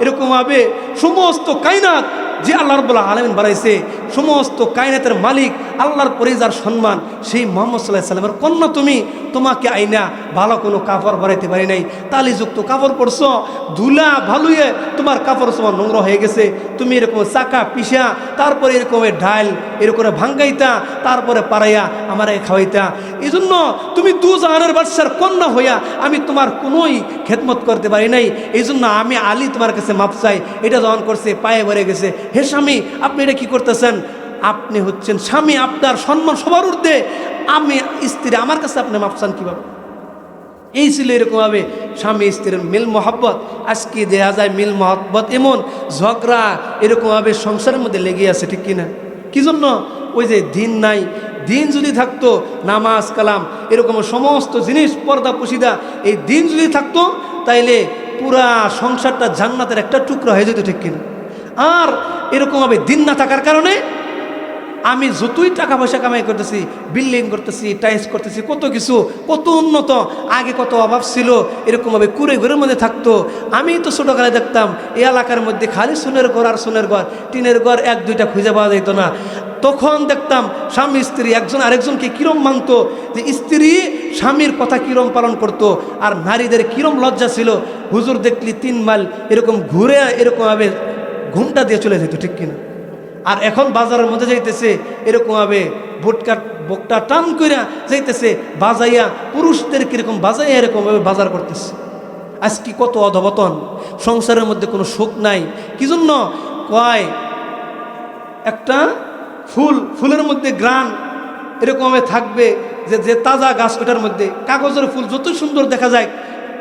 এরকম ভাবে সমস্ত কায়নাত যে আল্লাহ রাব্বুল আলামিন বানাইছে, সমস্ত কায়নাতের মালিক আল্লাহর পরে যার সম্মান, সেই মুহাম্মদ সাল্লাল্লাহু আলাইহি সাল্লামের কন্যা তুমি। তোমাকে আইনা ভালো কোনো কাপড় বাড়াইতে পারি নাই, তালিযুক্ত কাপড় পরছো, ধুলা ভালুয়ে তোমার কাপড় তোমার নোংরা হয়ে গেছে। তুমি এরকম চাকা পিসা, তারপরে এরকম ডাল এরকম ভাঙ্গাইতা, তারপরে পাড়াইয়া আমার খাওয়াইতা। এই জন্য তুমি দুজাহানের বাদশার কন্যা হইয়া আমি তোমার কোনোই খেদমত করতে পারি নাই। এই জন্য আমি আলী তোমার কাছে মাপ চাই। এটা যখন করছে পায়ে ভরে গেছে, হে স্বামী আপনি এটা কি করতেছেন? আপনি হচ্ছেন স্বামী, আপনার সম্মান সবার ঊর্ধ্বে, আমি স্ত্রী, আমার কাছে আপনি মাপ চান কীভাবে? এই ছিল এরকমভাবে স্বামী স্ত্রীর মিল মহব্বত। আজকে দেখা যায় মিল মহব্বত এমন ঝগড়া এরকমভাবে সংসারের মধ্যে লেগে আছে, ঠিক কিনা? কি জন্য? ওই যে দিন নাই। দিন যদি থাকতো, নামাজ কালাম এরকম সমস্ত জিনিস পর্দা পুশিদা, এই দিন যদি থাকতো তাইলে পুরা সংসারটা জান্নাতের একটা টুকরা হয়ে যেত, ঠিক কিনা? আর এরকমভাবে দিন না থাকার কারণে আমি যতই টাকা পয়সা কামাই করতেছি, বিল্ডিং করতেছি, টাইলস করতেছি, কত কিছু, কত উন্নত, আগে কত অভাব ছিল, এরকমভাবে কুড়ে ঘরের মধ্যে থাকতো। আমি তো ছোটোকালে দেখতাম এই এলাকার মধ্যে খালি সোনের ঘর আর সোনের ঘর, টিনের ঘর এক দুইটা খুঁজে পাওয়া যেত না। তখন দেখতাম স্বামী স্ত্রী একজন আরেকজনকে কিরম মানত, যে স্ত্রী স্বামীর কথা কিরম পালন করত, আর নারীদের কিরম লজ্জা ছিল। হুজুর দেখলি 3 মাইল এরকম ঘুরে এরকমভাবে ঘুমটা দিয়ে চলে যেত, ঠিক কিনা? আর এখন বাজারের মধ্যে যাইতেছে এরকমভাবে বোকটা টান কইরা যাইতেছে, বাজাইয়া পুরুষদের কিরকম বাজাইয়া এরকমভাবে বাজার করতেছে। আজকে কত অধপতন, সংসারের মধ্যে কোনো সুখ নাই। কি জন্য? কয় একটা ফুলের মধ্যে গ্রান এরকমভাবে থাকবে, যে তাজা গাছ, ওটার মধ্যে কাগজের ফুল যত সুন্দর দেখা যায়,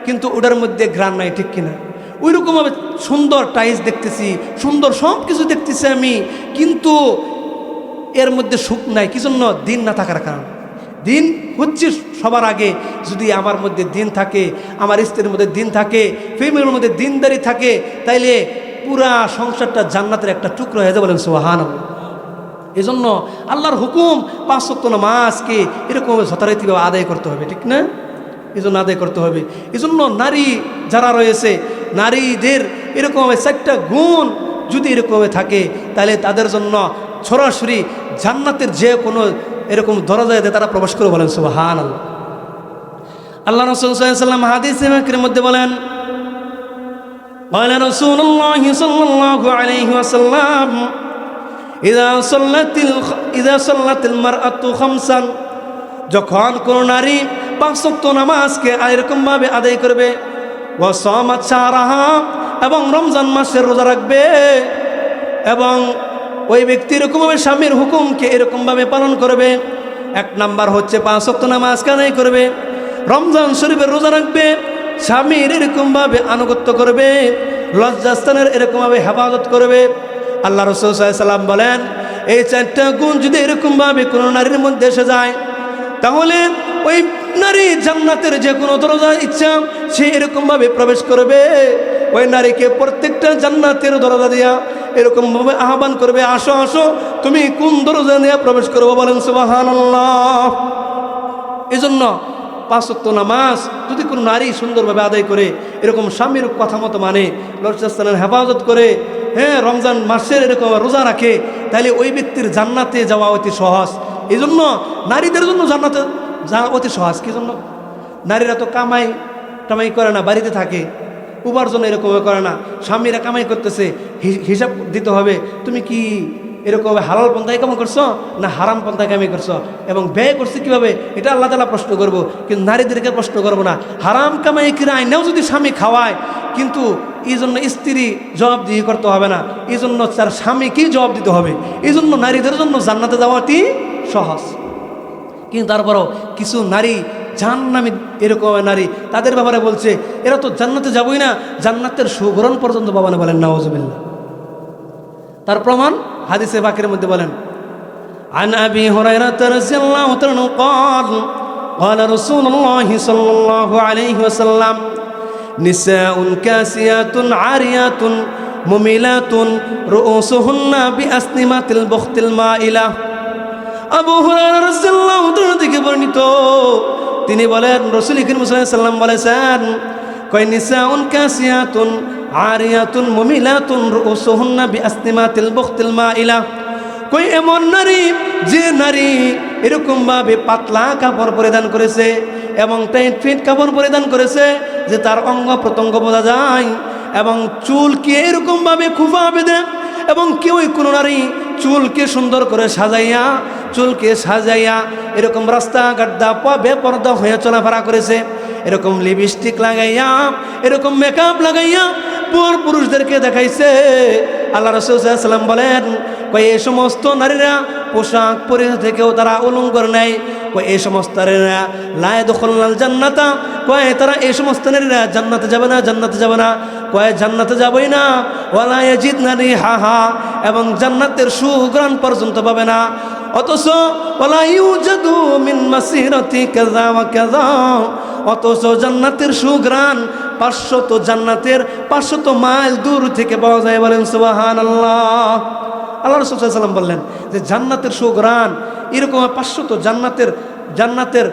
কিন্তু ওটার মধ্যে গ্রান নাই, ঠিক কিনা? ওই রকমভাবে সুন্দর টাইলস দেখতেছি, সুন্দর সব কিছু দেখতেছি আমি, কিন্তু এর মধ্যে সুখ নাই। কি জন্য? দিন না থাকার কারণে। দিন হচ্ছে সবার আগে। যদি আমার মধ্যে দিন থাকে, আমার স্ত্রীর মধ্যে দিন থাকে, ফ্যামিলির মধ্যে দিনদারি থাকে, তাইলে পুরা সংসারটা জান্নাতের একটা টুকরো হয়ে যাবে। বলেন সুবহানাল্লাহ। এই জন্য আল্লাহর হুকুম 5 ওয়াক্ত নামাজকে এরকমভাবে যথারীতিভাবে আদায় করতে হবে, ঠিক না? এই জন্য আদায় করতে হবে। এই জন্য নারী যারা রয়েছে, নারীদের এরকমভাবে 4টা গুণ যদি এরকমভাবে থাকে, তাহলে তাদের জন্য সরাসরি জান্নাতের যে কোনো এরকম দরজায় তারা প্রবেশ করে। বলেন সুবহানাল্লাহ। আল্লাহ রাসূল সাল্লাল্লাহু আলাইহি ওয়াসাল্লাম হাদিসের মধ্যে বলেন, ক্বালা রাসূলুল্লাহ সাল্লাল্লাহু আলাইহি ওয়াসাল্লাম, ইযা সাল্লাতিল মারআতু খামসান, যখন কোন নারী 5 ওয়াক্ত নামাজকে এরকমভাবে আদায় করবে, ওয়া সামাত শাহরাহা, এবং রমজান মাসের রোজা রাখবে, এবং ওই ব্যক্তি এরকমভাবে স্বামীর হুকুমকে এরকমভাবে পালন করবে। 1 নাম্বার হচ্ছে 5 ওয়াক্ত নামাজকে আদায় করবে, রমজান শরীফের রোজা রাখবে, স্বামীর এরকমভাবে আনুগত্য করবে, লজ্জাস্থানের এরকমভাবে হেফাজত করবে। আল্লাহ রাসূল সাল্লাল্লাহু আলাইহি ওয়াসাল্লাম বলেন, এই 4টা গুণ যদি এরকমভাবে কোনো নারীর মধ্যে এসে যায়, তাহলে ওই নারী জান্নাতের যে কোনো দরজা ইচ্ছা সে এরকমভাবে প্রবেশ করবে। ওই নারীকে প্রত্যেকটা জান্নাতের দরজা দিয়া এরকমভাবে আহ্বান করবে, আসো আসো, তুমি কোন দরজা দিয়ে প্রবেশ করবো? বলেন সুবহানাল্লাহ। এই জন্য 5 ওয়াক্ত নামাজ যদি কোনো নারী সুন্দরভাবে আদায় করে, এরকম স্বামীর কথা মতো মানে, লজ্জাস্থানের হেফাজত করে, হ্যাঁ, রমজান মাসের এরকম রোজা রাখে, তাহলে ওই ব্যক্তির জান্নাতে যাওয়া অতি সহজ। এই জন্য নারীদের জন্য জান্নাতে যাওয়া অতি সহজ। কি জন্য? নারীরা তো কামাই করে না, বাড়িতে থাকে, উপার্জন এরকম করে না। স্বামীরা কামাই করতেছে, হিসাব দিতে হবে, তুমি কি এরকম হালাল পন্থায় কামাই করছো না হারাম পন্থায় কামাই করছো, এবং ব্যয় করছে কীভাবে, এটা আল্লাহ তাআলা প্রশ্ন করবো। কিন্তু নারীদেরকে প্রশ্ন করবো না। হারাম কামাই কিনা আইনেও যদি স্বামী খাওয়ায়, কিন্তু এই জন্য স্ত্রী জবাবদিহি করতে হবে না, এই জন্য তার স্বামীকেই জবাব দিতে হবে। এই জন্য নারীদের জন্য জান্নাতে যাওয়াটি সহজ। কিন্তু তারপরও কিছু নারী জাহান্নামী এরকম নারী, তাদের ব্যাপারে বলছে এরা তো জান্নাতে যাবই না, জান্নাতের সুগ্রহণ পর্যন্ত পাবে না। বলেন নাউজুবিল্লাহ। তার প্রমাণ হাদিসে পাকের মধ্যে বলেন, আন আবি হুরায়রা রাদিয়াল্লাহু তাআলা قال قال رسول الله صلى الله عليه وسلم نساء كاسيات عاريات مميلات رؤوسهن بأسنمة البخت المائلة। আবু হুরায়রা রাদিয়াল্লাহু তাআলা থেকে বর্ণিত, তিনি বলেন রাসূল করিম সাল্লাল্লাহু আলাইহি ওয়াসাল্লাম বলেছেন, কয় নিসাউন কাসিয়াতুন আরিয়াতুন মুমিলাতুন রুউসুহুন্না বিআসনিমাতিল বুখতিল মাইলা। কই এমন নারী, যে নারী এরকম ভাবে পাতলা কাপড় পরিধান করেছে এবং টাইট ফিট কাপড় পরিধান করেছে যে তার অঙ্গ প্রত্যঙ্গ বোঝা যায়, এবং চুলকে এরকম ভাবে খুফা বেঁধে, এবং কেউ কোনো নারী চুলকে সুন্দর করে সাজাইয়া এরকম রাস্তাঘাট বেপরদা হয়ে চলাফেরা করেছে, এরকম লিপস্টিক লাগাইয়া, এরকম মেকআপ লাগাইয়া পুরুষদেরকে দেখাইছে। আল্লাহ রাসূল সাল্লাল্লাহু আলাইহি ওয়াসাল্লাম বলেন, কয় এই সমস্ত নারীরা পোশাক পরিধান থেকেও তারা অলঙ্কার নেয়। কয় এই সমস্ত নারীরা লা ইয়াদখুলুল জান্নাতা, কয় তারা এই সমস্ত নারীরা জান্নাতে যাবে না, জান্নাতে যাবে না। কয় জান্নাতে যাবেই না, ওয়ালা ইয়াজিদনা রিহাহা, এবং জান্নাতের সুঘ্রাণ পর্যন্ত পাবে না। অথচ ওয়ালা ইউজাদু মিন মাসিরাতি কাযা ওয়া কাযা, অথচ জান্নাতের সুঘ্রাণ 500 জান্নাতের 500 মাইল দূর থেকে পাওয়া যায়। বলেন সুবহানাল্লাহ। আল্লাহ রাসূল সাল্লাল্লাহু আলাইহি ওয়াসাল্লাম বললেন যে জান্নাতের সুঘ্রাণ এরকম 500 জান্নাতের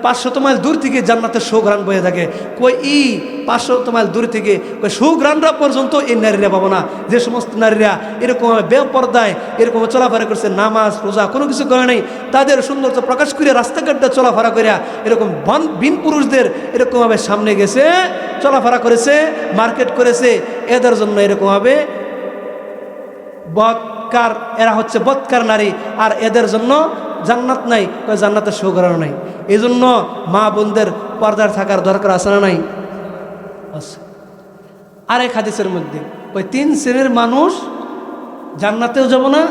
500 মাইল দূর থেকে জান্নাতের সুঘ্রাণ বয়ে থাকে। কই 500 মাইল দূর থেকে কই সুঘ্রাণরা পর্যন্ত এই নারীরা পাবো না, যে সমস্ত নারীরা এরকম বেপরদায় এরকম চলাফেরা করছে, নামাজ রোজা কোনো কিছু করে নাই, তাদের সৌন্দর্য প্রকাশ করে রাস্তাঘাটে চলাফেরা করিয়া এরকম বিন পুরুষদের এরকমভাবে সামনে গেছে, চলাফেরা করেছে, মার্কেট করেছে, এদের জন্য এরকমভাবে বৎকার, এরা হচ্ছে বৎকার নারী, আর এদের জন্য জান্নাত নাই, জান্নাতের সুঘ্রাণ নাই। এই জন্য মা বোনদের পর্দার থাকার দরকার আছে না নাই? আরেক হাদিসের মধ্যে ওই 3 শ্রেণীর মানুষ জান্নাতেও যাব না,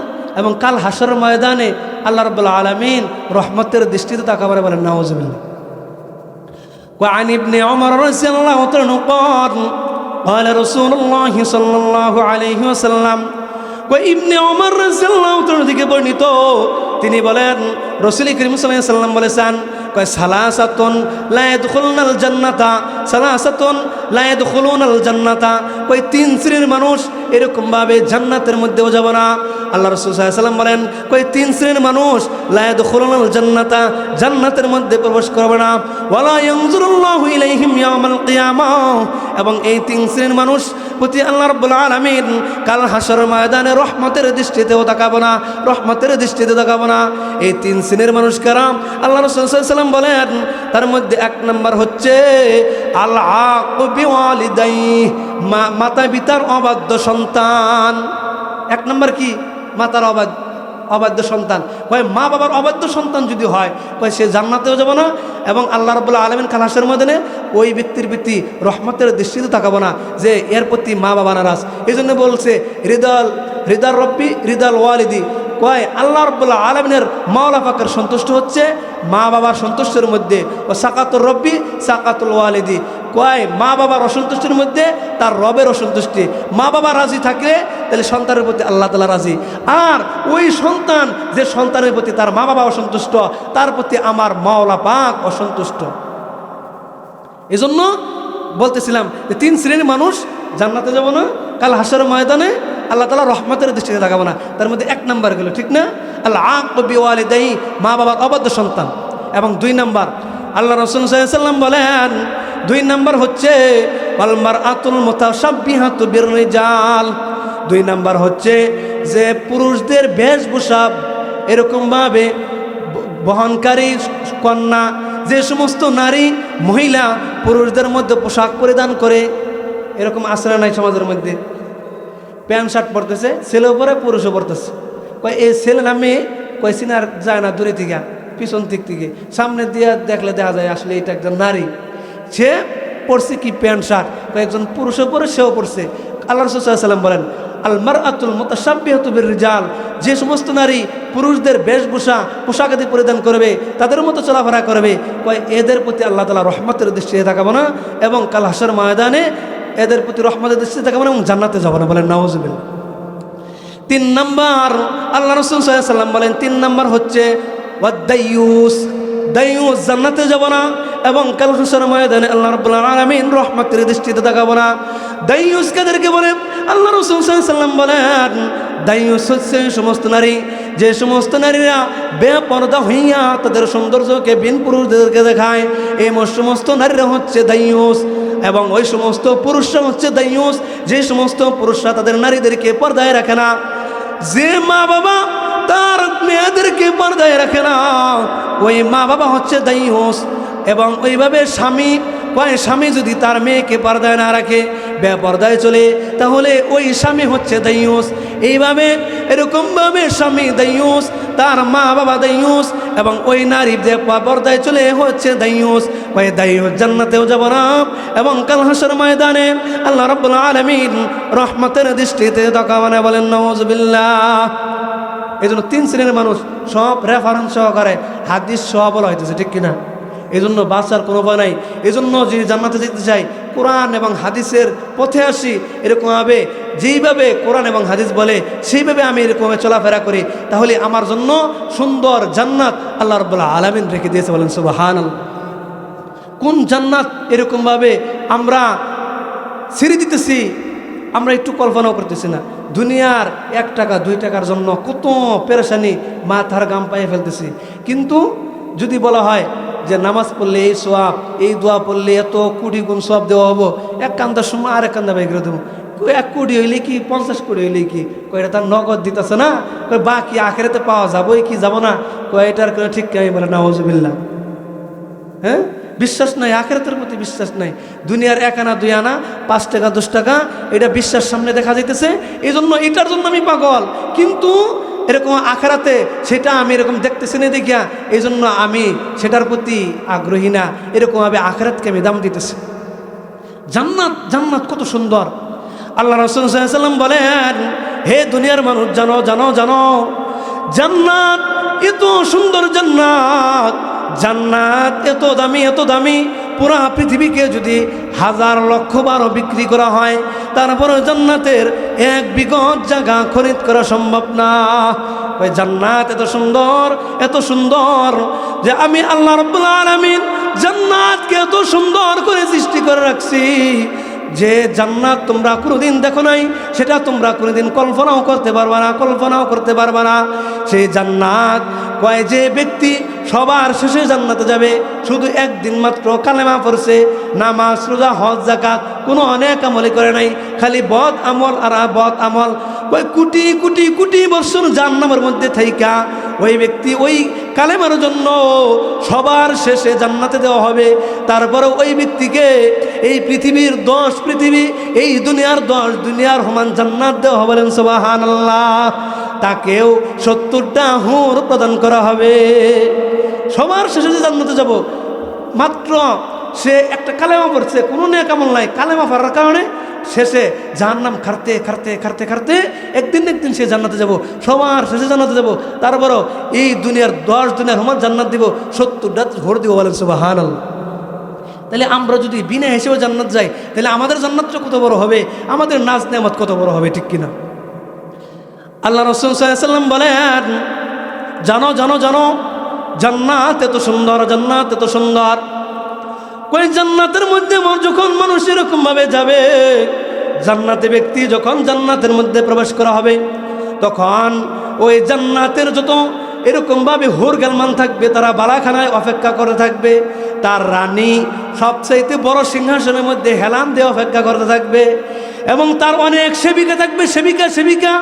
এবং কাল হাসরের ময়দানে আল্লাহ রাব্বুল আলামিন রহমতের দৃষ্টিতে তাকাবে। বলেন নাউজুবিল্লাহ। وعن ابن عمر رضي الله عنه قال رسول الله صلى الله عليه وسلم, ইবনে ওমর রাদিয়াল্লাহু তাআলা থেকে বর্ণিত, তিনি বলেন রাসূল করিম সাল্লাল্লাহু আলাইহি ওয়াসাল্লাম বলেছেন, কয় সালাসাতুন লা ইয়াদখুলুনাল জান্নাতা, সালাসাতুন লা ইয়াদখুলুনাল জান্নাতা, কয় 3 শ্রেণীর মানুষ এরকম ভাবে জান্নাতের মধ্যেও যাব না। আল্লাহ রাসূল সাল্লাল্লাহু আলাইহি ওয়াসাল্লাম বলেন, কয় 3 শ্রেণীর মানুষ লা ইয়াদখুলুনাল জান্নাতা, জান্নাতের মধ্যে প্রবেশ করবে না। ওয়ালা ইয়ানজুরুল্লাহু ইলাইহিম ইয়াওমাল কিয়ামাহ, এবং এই 3 শ্রেণীর মানুষ প্রতি আল্লাহ রাব্বুল আলামিন কাল হাসরের ময়দানে রহমতের দৃষ্টিতেও তাকাবো না, রহমতের দৃষ্টিতে তাকাবো না। এই 3 শ্রেণীর মানুষ কারা? আল্লাহ রাসূল সাল্লাল্লাহু আলাইহি ওয়াসাল্লাম বলেন, তার মধ্যে 1 নম্বর হচ্ছে আল আaqu বিওয়ালিদাইহি, মাতা পিতার অবাধ্য সন্তান। 1 নম্বর কি? মাতার অবাধ্য সন্তান। কয় মা বাবার অবাধ্য সন্তান যদি হয়, কয় সে জান্নাতেও যাব না, এবং আল্লাহ রাব্বুল আলামিন কাল হাসরের ময়দানে ওই ব্যক্তির প্রতি রহমতের দৃষ্টিতে তাকাবো না, যে এর প্রতি মা বাবা নারাজ। এই জন্য বলছে রিদাল রব্বি রিদাল ওয়ালিদি, কয় আল্লাহ রাব্বুল আলামিনের মাওলা পাকের সন্তুষ্ট হচ্ছে মা বাবার সন্তুষ্টের মধ্যে, ও সাকাতুর রব্বি সাকাতুল ওয়ালিদি, কয় মা বাবার অসন্তুষ্টির মধ্যে তার রবের অসন্তুষ্টি। মা বাবা রাজি থাকলে তাহলে সন্তানের প্রতি আল্লাহ তাআলা রাজি, আর ওই সন্তান যে সন্তানের প্রতি তার মা বাবা অসন্তুষ্ট, তার প্রতি আমার মাওলা পাক অসন্তুষ্ট। এজন্য বলতেছিলাম যে 3 শ্রেণীর মানুষ জান্নাতে যাব না, কাল হাসরের ময়দানে আল্লাহ তাআলা রহমতের দৃষ্টিতে তাকাবো না। তার মধ্যে 1 নাম্বার গেল, ঠিক না? আল আaqu বিওয়ালিদাইহি, মা বাবার অবাধ্য সন্তান। এবং 2 নাম্বার আল্লাহ রাসূল সাল্লাল্লাহু আলাইহি ওয়াসাল্লাম বলেন, 2 নাম্বার হচ্ছে ওয়াল মারআতুল মুতাশাব্বিহাতু বিররিজাল। 2 নাম্বার হচ্ছে যে পুরুষদের বেশভূষা এরকমভাবে বহনকারী কন্যা, যে সমস্ত নারী মহিলা পুরুষদের মধ্যে পোশাক পরিধান করে, এরকম আশ্রয় নাই সমাজের মধ্যে। প্যান্ট শার্ট পরতেছে, ছেলেও পরে পুরুষও পরতেছে। কয় এই ছেলে না মেয়ে, কয় চিনার যায় না দূরে থেকে, পিছন দিক থেকে, সামনে দিয়ে দেখলে দেখা যায় আসলে এটা একজন নারী। সে পরছে কি প্যান্ট শার্ট, কয়েকজন পুরুষও পরে, সেও পরছে। আল্লাহ রাসূল সাল্লাল্লাহু আলাইহি ওয়াসাল্লাম বলেন, আল মারআতুল মুতাশাব্বিহাতু বিররিজাল, যে সমস্ত নারী পুরুষদের বেশভূষা পোশাকাদি পরিধান করবে, তাদের মতো চলাফেরা করবে, কয় এদের প্রতি আল্লাহ তাআলা রহমতের দৃষ্টিতে তাকাবো না, এবং কাল হাসরের ময়দানে এদের প্রতি রহমতের দৃষ্টিতে তাকাবো না, এবং জান্নাতে যাব না। বলেন নাউজুবিল্লাহ। 3 নাম্বার আল্লাহ রাসূল সাল্লাল্লাহু আলাইহি ওয়াসাল্লাম বলেন, 3 নাম্বার হচ্ছে ওয়াদ-দাইয়ুস, দাইয়ুস জান্নাতে যাব না, এবং কাল হাসরের ময়দানে আল্লাহ রাব্বুল আলামিন রহমতের দৃষ্টিতে তাকাবো না। দাইয়ুস কাদেরকে বলে? আল্লাহ রাসূল সাল্লাল্লাহু আলাইহি ওয়াসাল্লাম বলেন, দায়ুস হচ্ছে সমস্ত নারী, যে সমস্ত নারীরা বেপরদা হইয়া তাদের সৌন্দর্যকে বিন পুরুষদেরকে দেখায়, এই সমস্ত নারীরা হচ্ছে দায়ুস। এবং ওই সমস্ত পুরুষরা হচ্ছে দায়ুস, যে সমস্ত পুরুষরা তাদের নারীদেরকে পর্দায় রাখে না। যে মা বাবা তার মেয়েদেরকে পর্দায় রাখে না, ওই মা বাবা হচ্ছে দায়ুস। এবং ওইভাবে স্বামী যদি তার মেয়েকে পর্দায় না রাখে, বেপর্দায় চলে, তাহলে ওই স্বামী হচ্ছে দায়ুস। এইভাবে এরকমভাবে স্বামী দায়ুস, তার মা বাবা দায়ুস, এবং ওই নারী যে পর্দায় চলে হচ্ছে দায়ুস। ওই দায়ুস জান্নাতেও যাব না, এবং কাল হাসর ময়দানে আল্লাহ রাব্বুল আলামিন রহমতের দৃষ্টিতে তাকাবেন, বলেন নাউযুবিল্লাহ। এই জন্য 3 শ্রেণীর মানুষ, সব রেফারেন্স সহকারে হাদিস সহ বলা হইতেছে, ঠিক কিনা? এই জন্য বাঁচার কোনো উপায় নাই। এই জন্য যে জান্নাতে যেতে চাই, কোরআন এবং হাদিসের পথে আসি, এরকমভাবে যেইভাবে কোরআন এবং হাদিস বলে সেইভাবে আমি এরকমভাবে চলাফেরা করি, তাহলে আমার জন্য সুন্দর জান্নাত আল্লাহ রাব্বুল আলামিন রেখে দিয়েছে, বলেন সুবহানাল্লাহ। কোন জান্নাত এরকমভাবে আমরা ছেড়ে দিতেছি, আমরা একটু কল্পনাও করতেছি না। দুনিয়ার 1 টাকা 2 টাকার জন্য কত পেরেশানি, মাথার গাম পায়ে ফেলতেছি। কিন্তু যদি বলা হয় যে নামাজ পড়লে এই সোয়াব, এই দোয়া পড়লে এত কোটি গুণ সোয়াব দেওয়া হবো, এক কান্দার সময় আর এক কান্দা বাইরে দেবো, 1 কোটি হইলে কি 50 কোটি হইলে কি, এটা তার নগদ দিতেছে না, বাকি আখেরাতে পাওয়া যাবোই কি যাব না, এটার কোনো ঠিক আমি বলে নাউযুবিল্লাহ। হ্যাঁ, বিশ্বাস নাই, আখেরাতের প্রতি বিশ্বাস নাই। দুনিয়ার 1 আনা 2 আনা 5 টাকা 10 টাকা এটা বিশ্বাস সামনে দেখা যাইতেছে, এই জন্য এটার জন্য আমি পাগল। কিন্তু এরকম আখেরাতে সেটা আমি এরকম দেখতেছি না দেখিয়া, এই জন্য আমি সেটার প্রতি আগ্রহী না। এরকমভাবে আখেরাতকে আমি দাম দিতেছি। জান্নাত, জান্নাত কত সুন্দর। আল্লাহ রাসূল সাল্লাল্লাহু আলাইহি ওয়াসাল্লাম বলেন, হে দুনিয়ার মানুষ, জানো জানো জানো, জান্নাত এত সুন্দর, জান্নাত জান্নাত এত দামি, এত দামি, পুরা পৃথিবীকে যদি 1000 লক্ষ বারও বিক্রি করা হয়, তারপরে জান্নাতের 1 বিঘত জায়গা খরিদ করা সম্ভব না। ওই জান্নাত এত সুন্দর, এত সুন্দর যে আমি আল্লাহ রাব্বুল আলামিন জান্নাতকে এত সুন্দর করে সৃষ্টি করে রাখছি, যে জান্নাত তোমরা কোনোদিন দেখো নাই, সেটা তোমরা কোনোদিন কল্পনাও করতে পারবা না, কল্পনাও করতে পারবা না। সেই জান্নাত কয়, যে ব্যক্তি সবার শেষে জান্নাতে যাবে, শুধু একদিন মাত্র কালেমা পড়ছে, নামাজ রোজা হজ যাকাত কোনো অনেক আমলই করে নাই, খালি বদ আমল আর বদ আমল, ওই কোটি কোটি কোটি বছর জাহান্নামের মধ্যে থাইকা ওই ব্যক্তি ওই কালেমার জন্য সবার শেষে জান্নাতে দেওয়া হবে। তারপরে ওই ব্যক্তিকে এই পৃথিবীর 10 পৃথিবী, এই দুনিয়ার 10 দুনিয়ার সমান জান্নাত দেওয়া হবে, বলেন সুবহানাল্লাহ। তাকেও 70টা হুর প্রদান করা হবে। সবার শেষে যে জান্নাতে যাব, মাত্র সে একটা কালেমা পড়ছে, কোনো নেক আমল নাই, কালেমা পড়ার কারণে শেষে জাহান্নাম খাটতে খাটতে খাটতে খাটতে একদিন একদিন সে জান্নাতে যাব, সবার শেষে জান্নাতে যাব। তারপরও এই দুনিয়ার 10 দুনিয়ার সমান জান্নাত দিব, 70টা হুর দিব, বলেন সুবহানাল্লাহ। তাহলে আমরা যদি বিনা হিসেবে জান্নাত যাই, তাহলে আমাদের জান্নাতটা কত বড় হবে, আমাদের নাজ নেয়ামত কত বড় হবে, ঠিক কিনা? আল্লাহ রাসূল সাল্লাল্লাহু আলাইহি ওয়াসাল্লাম বলেন, জানো জানো জানো, জান্নাত এত সুন্দর, জান্নাত এত সুন্দর। ওই জান্নাতের মধ্যে যখন মানুষ এরকম ভাবে যাবে, জান্নাতে ব্যক্তি যখন জান্নাতের মধ্যে প্রবেশ করা হবে, তখন ওই জান্নাতের যত এরকমভাবে হুর গালমান থাকবে, তারা বালাখানায় অপেক্ষা করে থাকবে। তার রানী সবচাইতে বড় সিংহাসনের মধ্যে হেলান দিয়ে অপেক্ষা করতে থাকবে, এবং তার অনেক সেবিকা থাকবে, সেবিকা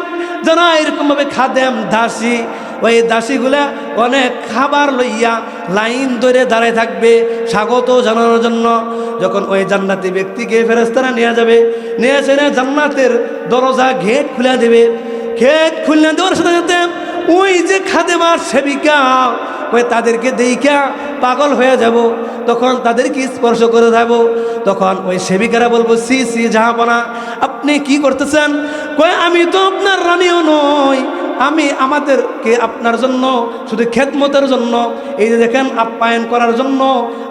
যারা এরকমভাবে খাদেম, দাসী, ওই দাসীগুলা অনেক খাবার লইয়া লাইন ধরে দাঁড়ায় থাকবে স্বাগত জানানোর জন্য। যখন ওই জান্নাতি ব্যক্তিকে ফেরেশতারা নিয়ে যাবে, নিয়ে এসে জান্নাতের দরজা গেট খুলে দেবে। গেট খুলে দেওয়ার সাথে সাথে ওই যে খাদেমার সেবিকা, ওই তাদেরকে দেইখা পাগল হয়ে যাব। তখন তাদেরকে স্পর্শ করে যাব, তখন ওই সেবিকারা বলবো, সি সি জাহাপনা, আপনি কি করতেছেন? কয়, আমি তো আপনার রানীও নই, আমি আমাদেরকে আপনার জন্য শুধু খেদমতের জন্য, এই যে দেখেন আপ্যায়ন করার জন্য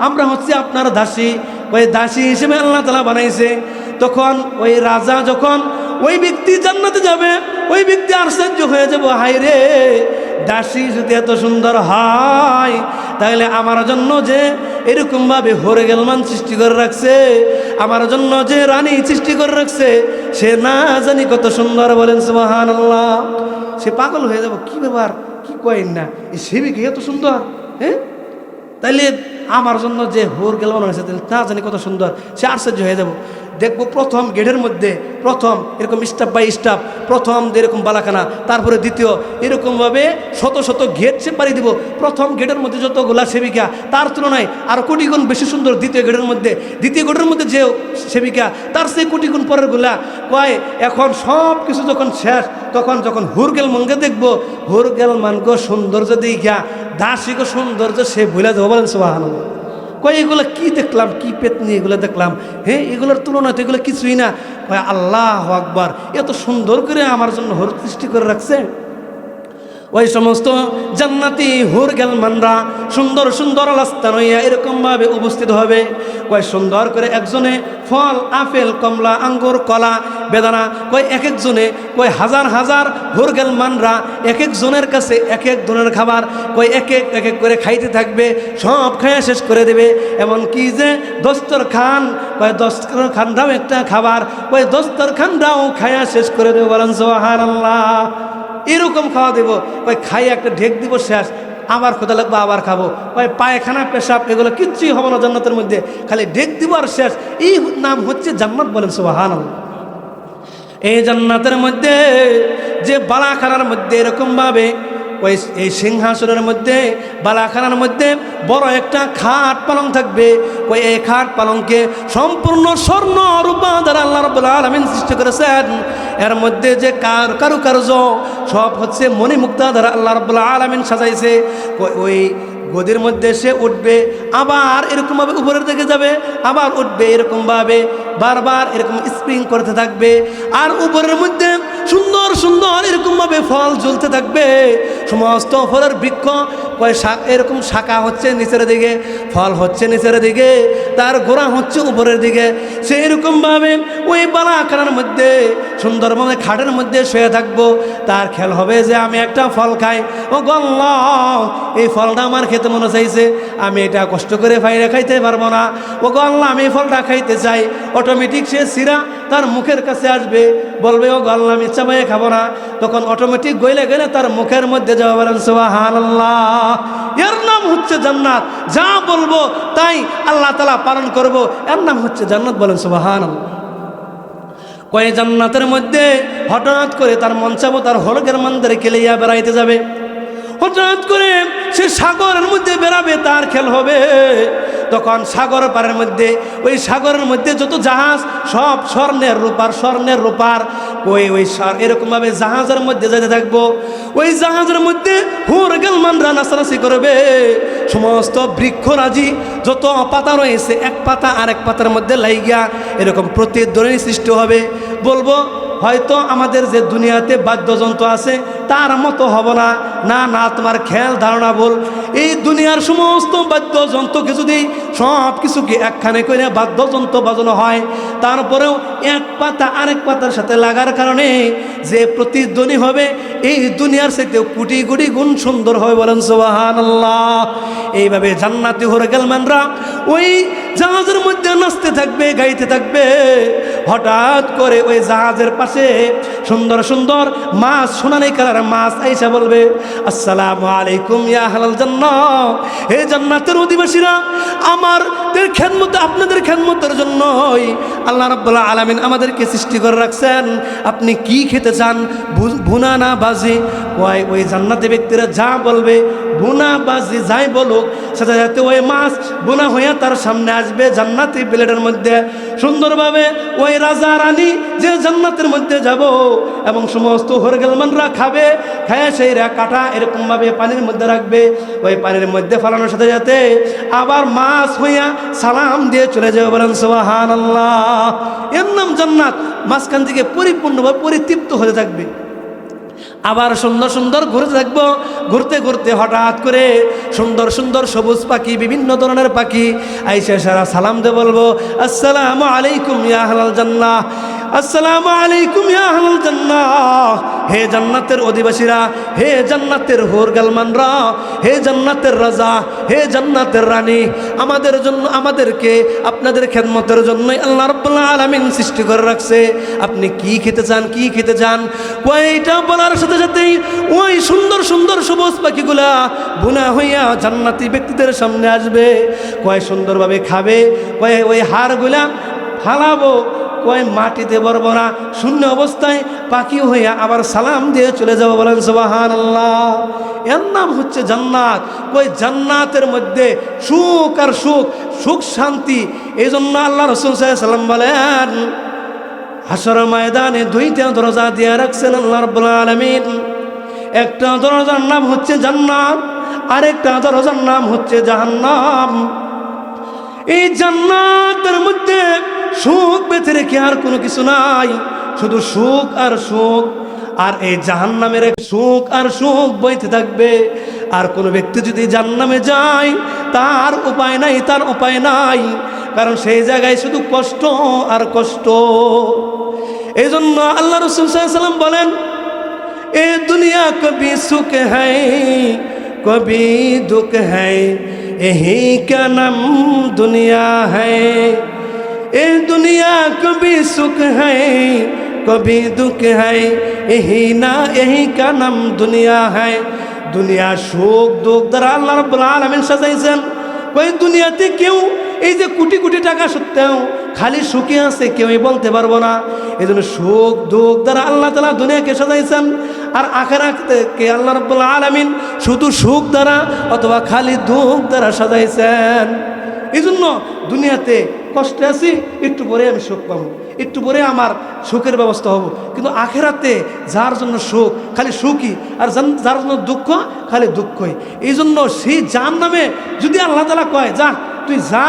আমরা হচ্ছে আপনার দাসী। ওই দাসী হিসেবে আল্লাহ তাআলা বানাইছে। তখন ওই রাজা যখন ওই ব্যক্তি জান্নাতে যাবে, ওই ব্যক্তি আশ্চর্য হয়ে যাব, হায় রে, দাসী যদি এত সুন্দর হয়, তাহলে আমার জন্য যে এরকমভাবে হরগেলমান সৃষ্টি করে রাখছে, আমার জন্য যে রানী সৃষ্টি করে রাখছে, সে না জানি কত সুন্দর। বলেন সুবহানাল্লাহ। সে পাগল হয়ে যাব, কি ব্যাপার, কি কয়েন না, এই সেবিকা এত সুন্দর, হ্যাঁ, তাইলে আমার জন্য যে হরগেলমান হয়েছে তাহলে না জানি কত সুন্দর। সে আশ্চর্য হয়ে যাব। দেখবো প্রথম গেটের মধ্যে প্রথম এরকম স্টাফ বাই স্টাফ, প্রথম এরকম বালাখানা, তারপরে দ্বিতীয়, এরকমভাবে শত শত গেট সে পাড়ি দিব। প্রথম গেটের মধ্যে যতগুলা সেবিকা, তার তুলনায় আরও কোটি গুণ বেশি সুন্দর দ্বিতীয় গেটের মধ্যে। দ্বিতীয় গেটের মধ্যে যে সেবিকা, তার সেই কোটি গুণ পরের গুলা। কয় এখন সব কিছু যখন শেষ, তখন যখন হুরগেল মনকে দেখবো, হুরগেল মানগো সৌন্দর্য দেখা দাসীগো সৌন্দর্য সে ভুলে যাবো। বলেন সুবহানাল্লাহ। কয় এগুলো কি দেখলাম, কি পেতনি এগুলো দেখলাম, হ্যাঁ, এগুলোর তুলনায় তো এগুলো কিছুই না। কয় আল্লাহু আকবার, এত সুন্দর করে আমার জন্য হর সৃষ্টি করে রাখছে। ওই সমস্ত জান্নাতি হুরগেলমানরা সুন্দর সুন্দর রাস্তা নইয়া এরকমভাবে উপস্থিত হবে। কয় সুন্দর করে একজনে ফল, আপেল, কমলা, আঙ্গুর, কলা, বেদানা, কয় এক একজনে, কয় হাজার হাজার হুরগেলমানরা এক একজনের কাছে এক এক ধরনের খাবার, কয় এক এক করে খাইতে থাকবে, সব খাইয়া শেষ করে দেবে। এমন কি যে দস্তরখান, কয় দস্তরখানটাও একটা খাবার, কয় দস্তরখানটাও খাইয়া শেষ করে দেবে। বলেন সুবহানাল্লাহ। এরকম খাওয়া দেবো, কয় খাই একটা ঢেক দিব, শেষ, আবার ক্ষুধা লাগবে, আবার খাবো। কয় পায়খানা, পেশাব এগুলো কিচ্ছুই হবে না জান্নাতের মধ্যে, খালি ঢেক দিব আর শেষ। এই নাম হচ্ছে জান্নাত। বলেন সুবহানাল্লাহ। এই জান্নাতের মধ্যে যে বালাখানার মধ্যে এরকমভাবে ওই এই সিংহাসনের মধ্যে, বালাখানার মধ্যে বড় একটা খাট পালং থাকবে। ওই এই খাট পালংকে সম্পূর্ণ স্বর্ণ রূপা দ্বারা আল্লাহ রাব্বুল আলামিন সৃষ্টি করেছেন। এর মধ্যে যে কারুকার্য সব হচ্ছে মণিমুক্তা দ্বারা আল্লাহ রাব্বুল আলামিন সাজাইছে। ওই গদির মধ্যে সে উঠবে, আবার এরকমভাবে উপরের দিকে যাবে, আবার উঠবে, এরকমভাবে বারবার এরকম স্প্রিং করতে থাকবে। আর উপরের মধ্যে সুন্দর সুন্দর এরকমভাবে ফল ঝুলতে থাকবে। সমস্ত ফলের বৃক্ষ, কয় এরকম শাখা হচ্ছে নিচের দিকে, ফল হচ্ছে নিচের দিকে, তার গোড়া হচ্ছে উপরের দিকে। সে এরকমভাবে ওই বালাখানার মধ্যে সুন্দরভাবে খাটের মধ্যে শুয়ে থাকবো। তার খেয়াল হবে যে আমি একটা ফল খাই, ও আল্লাহ, এই ফলটা আমার খেতে মনে চাইছে, আমি এটা কষ্ট করে ফাইরে খাইতে পারবো না, ও আল্লাহ আমি এই ফলটা খাইতে চাই। অটোমেটিক সে সিরা তার মুখের কাছে আসবে, বলবে ও আল্লাহ আমি চাবাইয়ে খাবো না। তখন অটোমেটিক গইলে গেলে তার মুখের মধ্যে যাওয়া। বলেন সুবহানাল্লাহ। এর নাম হচ্ছে জান্নাত। যা বলবো তাই আল্লাহ তাআলা পালন করব, এর নাম হচ্ছে জান্নাত। বলেন সুবহানাল্লাহ। কয় জান্নাতের মধ্যে হঠাৎ করে তার মন চাবো তার হরগেলমানদেরকে লইয়া বেড়াইতে যাবে। হঠাৎ করে সে সাগরের মধ্যে বেড়াবে, তার খেয়াল হবে তখন সাগর পাড়ের মধ্যে, ওই সাগরের মধ্যে যত জাহাজ সব স্বর্ণের রূপার। ওই এরকমভাবে জাহাজের মধ্যে যেতে থাকবো। ওই জাহাজের মধ্যে হুরগেলমানরা নাচানাচি করবে। সমস্ত বৃক্ষরাজি যত পাতা রয়েছে, এক পাতা আরেক পাতার মধ্যে লাইগা এরকম প্রতিধ্বনি সৃষ্টি হবে। বলবো হয়তো আমাদের যে দুনিয়াতে বাদ্যযন্ত্র আছে তার মতো হব না। না না, তোমার খেয়াল ধারণা বল, এই দুনিয়ার সমস্ত বাদ্যযন্ত্রকে যদি সব কিছুকে একখানে করে বাদ্যযন্ত্র বাজানো হয়, তারপরেও এক পাতা আরেক পাতার সাথে লাগার কারণে যে প্রতিধ্বনি হবে, এই দুনিয়ার সাথে কোটি কোটি গুণ সুন্দর হবে। বলেন সুবহানাল্লাহ। এইভাবে জান্নাতি হুরগেলমানরা ওই জাহাজের মধ্যে নাচতে থাকবে, গাইতে থাকবে। হঠাৎ করে ওই জাহাজের পাশে সুন্দর সুন্দর মাছ, সোনালী কালার মাছ আইসা বলবে, আসসালামু আলাইকুম ইয়া আহলাল জান্নাহ। হে জান্নাতের অধিবাসীরা, আমাদের খেদমত, আপনাদের খেদমতের জন্যই আল্লাহ রাব্বুল আলামিন আমাদেরকে সৃষ্টি করে রাখছেন। আপনি কি খেতে চান, ভুনা না বাজি? ওই জান্নাতি ব্যক্তিরা যা বলবে, ভুনা বাজি যাই বলুক, সাথে সাথে ওই মাছ ভুনা হইয়া তার সামনে আসবে জান্নাতি প্লেটের মধ্যে। সুন্দরভাবে ওই রাজা রানী যে জান্নাতের মধ্যে যাব এবং সমস্ত হুরগেলমানরা খাবে, খায় সেইরা কাটা এরকমভাবে পানির মধ্যে রাখবে। ওই পানির মধ্যে ফেলানোর সাথে সাথে আবার মাছ হইয়া সালাম দিয়ে চলে যাবে। বলেন সুবহানাল্লাহ। এর নাম জান্নাত। মাঝখান থেকে পরিপূর্ণভাবে পরিতৃপ্ত হতে থাকবে। আবার সুন্দর সুন্দর ঘুরতে থাকবো। ঘুরতে ঘুরতে হঠাৎ করে সুন্দর সুন্দর সবুজ পাখি, বিভিন্ন ধরনের পাখি আইসা সারা সালাম দিয়ে বলবো, আসসালামু আলাইকুম ইয়া আহলাল জান্নাহ। আসসালামু আলাইকুম ইয়া আহলাল জান্নাহ, হে জান্নাতের অধিবাসীরা, হে জান্নাতের হোরগালমানরা, হে জান্নাতের রাজা, হে জান্নাতের রানী, আমাদের জন্য, আমাদেরকে আপনাদের খেদমতের জন্যই আল্লাহ রাব্বুল আলামিন সৃষ্টি করে রাখছে। আপনি কি খেতে চান, কি খেতে চান? কয়টা বলার সাথে সাথেই ওই সুন্দর সুন্দর সবুজ পাখিগুলা বুনা হইয়া জান্নাতি ব্যক্তিদের সামনে আসবে। কয় সুন্দরভাবে খাবে, কয় ওই হাড়গুলা ফালাবো, কয় মাটিতে বরবো না, শূন্য অবস্থায় পাখি হইয়া আবার সালাম দিয়ে চলে যাবো। বলেন সুবহানাল্লাহ। এর নাম হচ্ছে জান্নাত। কই জান্নাতের মধ্যে সুখ আর সুখ, সুখ শান্তি। এই জন্য আল্লাহ রাসূল সাল্লাল্লাহু আলাইহি ওয়াসাল্লাম বলেন, হাশরের ময়দানে দুইটা দরজা দিয়ে রাখছেন আল্লাহ রাব্বুল আলামিন। একটা দরজার নাম হচ্ছে জান্নাত, আরেকটা দরজার নাম হচ্ছে জাহান্নাম। এই জান্নাতের মধ্যে সুখ বেঁধে রেখে আর কোনো কিছু নাই, শুধু সুখ আর সুখ। আর এই জাহান্নামের সুখ আর সুখ বইতে থাকবে। আর কোনো ব্যক্তি যদি জাহান্নামে যায় তার উপায় নাই, তার উপায় নাই, কারণ সেই জায়গায় শুধু কষ্ট আর কষ্ট। এই জন্য আল্লাহ রাসূল সাল্লাল্লাহু আলাইহি ওয়াসাল্লাম বলেন, এ দুনিয়া কবি সুখ হ্যায় কবি দুঃখ হ্যায়, यही क्या नाम दुनिया है। ए दुनिया कभी सुख है कभी दुख है, यही ना यही का नाम दुनिया है। दुनिया সুখ দুঃখ দ্বারা আল্লাহ রাব্বুল আলামিন সাজাইছেন। ওই দুনিয়াতে কেউ এই যে কোটি কোটি টাকা সত্ত্বেও খালি সুখী আছে কেউই বলতে পারবো না। এই জন্য সুখ দুঃখ দ্বারা আল্লাহ তাআলা দুনিয়াকে সাজাইছেন। আর আখিরাতকে আল্লাহ রাব্বুল আলামিন শুধু সুখ দ্বারা অথবা খালি দুঃখ দ্বারা সাজাইছেন। এই জন্য দুনিয়াতে কষ্টে আছি, একটু পরে আমি সুখ পাবো, একটু পরে আমার সুখের ব্যবস্থা হবো। কিন্তু আখিরাতে যার জন্য সুখ খালি সুখই, আর যার জন্য দুঃখ খালি দুঃখই। এই জন্য সেই জাহান্নামে যদি আল্লাহ তাআলা কয়, যা তুই যা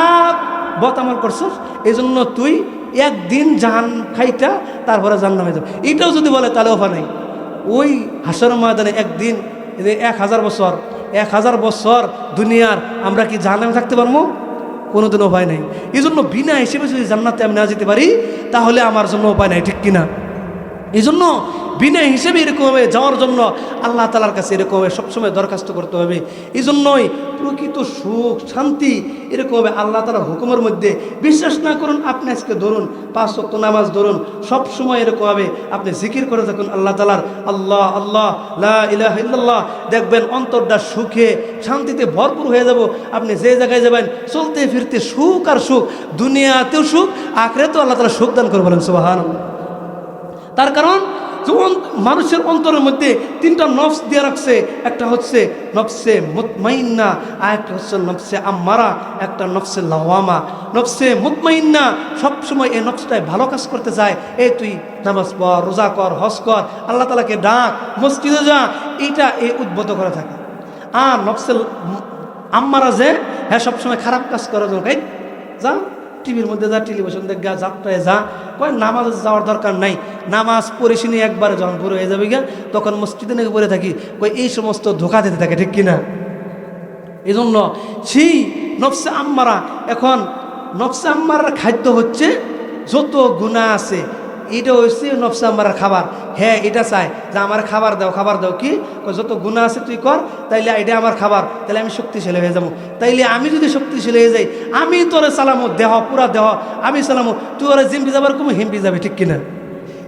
বদ আমল করছস, এই জন্য তুই একদিন জাহান খাইটা তারপরে জাহান্নামে যাবে, এইটাও যদি বলে তাহলে ওফা নাই। ওই হাশরের ময়দানে একদিন 1000 বছর, 1000 বছর দুনিয়ার আমরা কি জাহান্নামে থাকতে পারবো? কোনোদিন উপায় নাই। এই জন্য বিনা হিসেবে যদি জান্নাতে আমি না যেতে পারি তাহলে আমার জন্য উপায় নাই, ঠিক কিনা? এই জন্য বিনা হিসেবে এরকমভাবে যাওয়ার জন্য আল্লাহ তাআলার কাছে এরকমভাবে সবসময় দরখাস্ত করতে হবে। এই জন্যই প্রকৃত সুখ শান্তি এরকমভাবে আল্লাহ তাআলার হুকুমের মধ্যে বিশ্বাস না করুন। আপনি আজকে ধরুন 5 ওয়াক্ত নামাজ ধরুন, সবসময় এরকমভাবে আপনি জিকির করে থাকুন আল্লাহ তাআলার, আল্লাহ আল্লাহ লা ইলাহা ইল্লাল্লাহ, দেখবেন অন্তরটা সুখে শান্তিতে ভরপুর হয়ে যাব। আপনি যে জায়গায় যাবেন চলতে ফিরতে সুখ আর সুখ, দুনিয়াতেও সুখ, আখিরাতেও আল্লাহ তাআলা সুখ দান করে। বলেন সুবহানাল্লাহ। তার কারণ মানুষের অন্তরের মধ্যে 3টা নফস দিয়ে রাখছে। একটা হচ্ছে নফসে মুতমাইন্না, আর একটা হচ্ছে নফসে আম্মারা, একটা নফসে লাওয়ামা। নফসে মুতমাইন্না সবসময় এই নফসটায় ভালো কাজ করতে চায়। এই তুই নামাজ পড়, রোজা কর, হজ কর, আল্লাহ তাআলাকে ডাক, মসজিদে যা, এইটা এই উদ্বুদ্ধ করে থাকে। আর নফসে আম্মারা যে হ্যাঁ সবসময় খারাপ কাজ করার জন্য যা, টিভির মধ্যে যা, টেলিভিশন দেখ গা, যাত্রায় যা, কয় নামাজ যাওয়ার দরকার নাই, নামাজ পড়েছি নি একবারে যখন পুরো হয়ে যাবে গিয়া তখন মসজিদে নাকি পড়ে থাকি, কয় এই সমস্ত ধোঁকা দিতে থাকে, ঠিক কিনা? এই জন্য সেই নফসে আম্মারা, এখন নফসে আম্মারার খাদ্য হচ্ছে যত গুনাহ আছে, এটা হচ্ছে নফসে আম্মারার খাবার। হ্যাঁ এটা চায় যে আমার খাবার দাও, খাবার দাও, কি যত গুনাহ আছে তুই কর, তাইলে এটা আমার খাবার, তাহলে আমি শক্তিশালী হয়ে যাবো। তাইলে আমি যদি শক্তিশালী হয়ে যাই, আমি তোরে চালামো দেহ, পুরা দেহ আমি চালামো, তুই ওরা জিম্পি যাবার কম হিম্পি যাবে, ঠিক কিনা?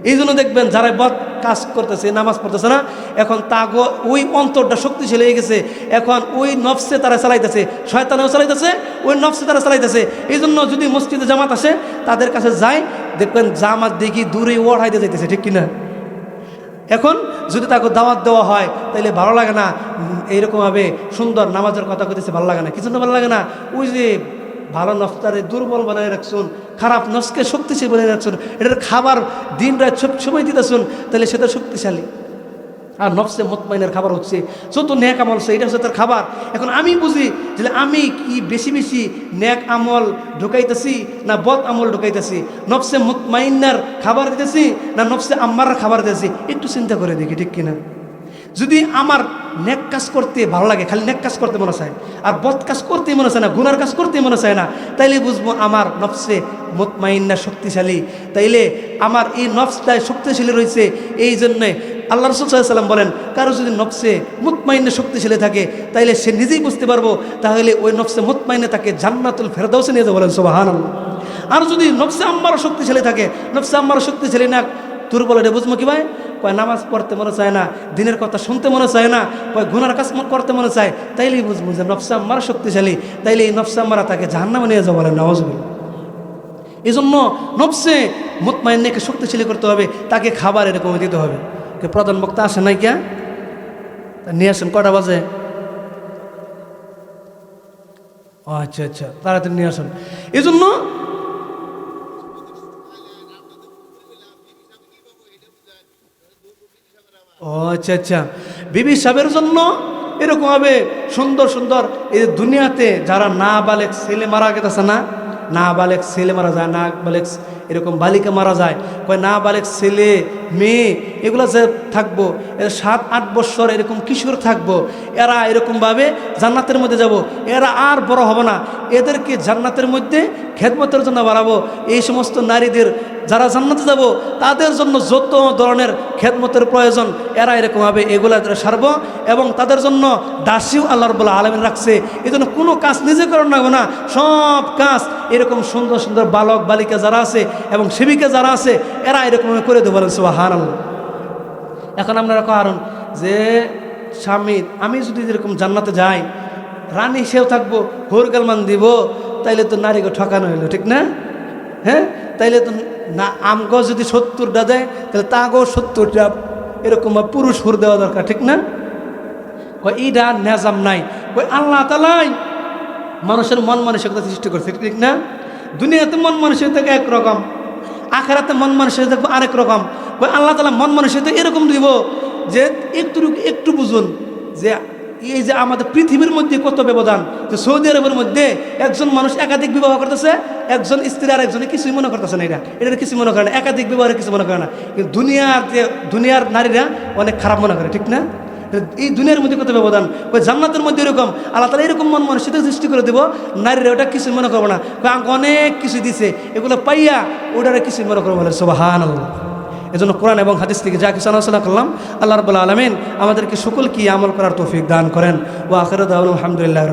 এই জন্য দেখবেন যারা বদ কাজ করতেছে, নামাজ পড়তেছে না, এখন তাগো ওই অন্তরটা শক্তিশালী হয়ে গেছে। এখন ওই নফসে তারা চালাইতেছে, শয়তানেও চালাইতেছে, ওই নফসে তারা চালাইতেছে। এই জন্য যদি মসজিদে জামাত আসে তাদের কাছে যায়, দেখবেন জামাত দেখি দূরে ওড়াইতে যাইতেছে, ঠিক কিনা? এখন যদি তাকে দাওয়াত দেওয়া হয় তাহলে ভালো লাগে না, এইরকমভাবে সুন্দর নামাজের কথা কইতেছে ভালো লাগে না। কিছু না ভালো লাগে না, ওই যে ভালো নফসটারে দুর্বল বানায় রাখছুন, খারাপ নফসকে শক্তিশালী বানিয়ে রাখছুন, এটার খাবার দিন রাত সব সময় দিতেছুন, তাহলে সেটা শক্তিশালী। আর নফসে মুতমাইনের খাবার হচ্ছে যত নেক আমল, এটা হচ্ছে তার খাবার। এখন আমি বুঝি যে আমি কি বেশি বেশি নেক আমল ঢুকাইতেছি না বদ আমল ঢুকাইতেছি, নফসে মুতমাইনার খাবার দিতেছি না নফসে আম্মার খাবার দিতেছি, একটু চিন্তা করে দেখি, ঠিক কিনা? যদি আমার নেক কাজ করতে ভালো লাগে, খালি নেক কাজ করতে মনে চায়, আর বদ কাজ করতে মনে চায় না, গুনার কাজ করতে মনে চায় না, তাইলে বুঝবো আমার নফসে মুতমাইন্না শক্তিশালী। তাইলে আমার এই নফসটাই শক্তিশালী রয়েছে। এই জন্যে আল্লাহ রাসূল সাল্লাল্লাহু আলাইহি ওয়াসাল্লাম বলেন, কারো যদি নফসে মুতমাইন্না শক্তিশালী থাকে তাইলে সে নিজেই বুঝতে পারবো, তাহলে ওই নফসে মুতমাইন্না তাকে জান্নাতুল ফেরদাউসে নিয়ে যাবে, বলেন সুবহানাল্লাহ। আর যদি নফসে আম্মারা শক্তিশালী থাকে, নফসে আম্মারা শক্তিশালী না, দুর্বল, এটা বুঝবো কি ভাই? কয় নামাজ পড়তে মনে চায় না, দিনের কথা শুনতে মনে চায় না, কয় গুনার কাজ করতে মনে চায়, তাইলেই বুঝবো যে নফসে আম্মারা শক্তিশালী, তাইলে এই নফসে আম্মারা তাকে জাহান্নামে নিয়ে যাবে, বলেন নাউযুবিল্লাহ। এই জন্য নফসে মুতমাইন্নাকে শক্তিশালী করতে হবে, তাকে খাবার এরকম দিতে হবে। প্রধান বক্তা আসে নাই কে? নিয়ে আসেন, কটা বাজে? ও আচ্ছা আচ্ছা, তাড়াতাড়ি নিয়ে আসেন। এই জন্য ও আচ্ছা আচ্ছা, বিবি সাহেবের জন্য এরকম হবে সুন্দর সুন্দর। এই দুনিয়াতে যারা না বালেক ছেলে মারা গেছে না, না বালেক ছেলে মারা যায়, না বালেক এরকম বালিকা মারা যায়, কয় না বালেক ছেলে মেয়ে এগুলো যে থাকবো, 7-8 বছর এরকম কিশোর থাকবো, এরা এরকমভাবে জান্নাতের মধ্যে যাব, এরা আর বড় হবে না, এদেরকে জান্নাতের মধ্যে খেদমতের জন্য বাড়াবো। এই সমস্ত নারীদের যারা জান্নাতে যাব তাদের জন্য যত ধরনের খেদমতের প্রয়োজন এরা এরকমভাবে এগুলা সারবো, এবং তাদের জন্য দাসীও আল্লাহ রাব্বুল আলামিন রাখছে। এই জন্য কোনো কাজ নিজে করার লাগবে না, সব কাজ এরকম সুন্দর সুন্দর বালক বালিকা যারা আছে এবং সেবিকা যারা আছে এরা এরকম করে দেবো, বলেন সুবহানাল্লাহ। এখন আপনারা কারণ যে স্বামী আমি যদি এরকম জান্নাতে যাই, রানী সেও থাকবো, হোরগালমান দিব, তাইলে তো নারীকে ঠকানো হইলো, ঠিক না? হ্যাঁ, তাইলে তো না, আমগো যদি 70টা দেয় তাহলে তাগো 70টা এরকম পুরুষ হুর দেওয়া দরকার, ঠিক না? কই এইটা নিজাম নাই, কই আল্লাহ তাআলাই মানুষের মন মানসিকতা সৃষ্টি করছে, ঠিক না? দুনিয়াতে মন মানসিকতা একরকম, আখিরাতে মন মানসিকতা দেখবো আরেক রকম। কই আল্লাহ তাআলা মন মানসিকতা এরকম দিব যে একটু বুঝুন যে এই যে আমাদের পৃথিবীর মধ্যে কত ব্যবধান, যে সৌদি আরবের মধ্যে একজন মানুষ একাধিক বিবাহ করতেছে, একজন স্ত্রী আর একজনে কিছুই মনে করতেছে না, এটা কিছু মনে করে না, একাধিক বিবাহের কিছু মনে করে না। কিন্তু দুনিয়ার নারীরা অনেক খারাপ মনে করে, ঠিক না? এই দুনিয়ার মধ্যে কত ব্যবধান। ওই জান্নাতের মধ্যে এরকম আল্লাহ তাআলা এরকম মন মানসিকতা সৃষ্টি করে দেব, নারীরা ওটা কিছু মনে করবো না, অনেক কিছু দিছে, এগুলো পাইয়া ওটারে কিছু মনে করবো, বলে সুবহানাল্লাহ। এজন্য কোরআন এবং হাদিস থেকে যা কিছু আলোচনা করলাম, আল্লাহ রাব্বুল আলামিন আমাদেরকে সকলকে আমল করার তৌফিক দান করেন। ওয়া আখিরু দাওয়ানা আলহামদুলিল্লাহ।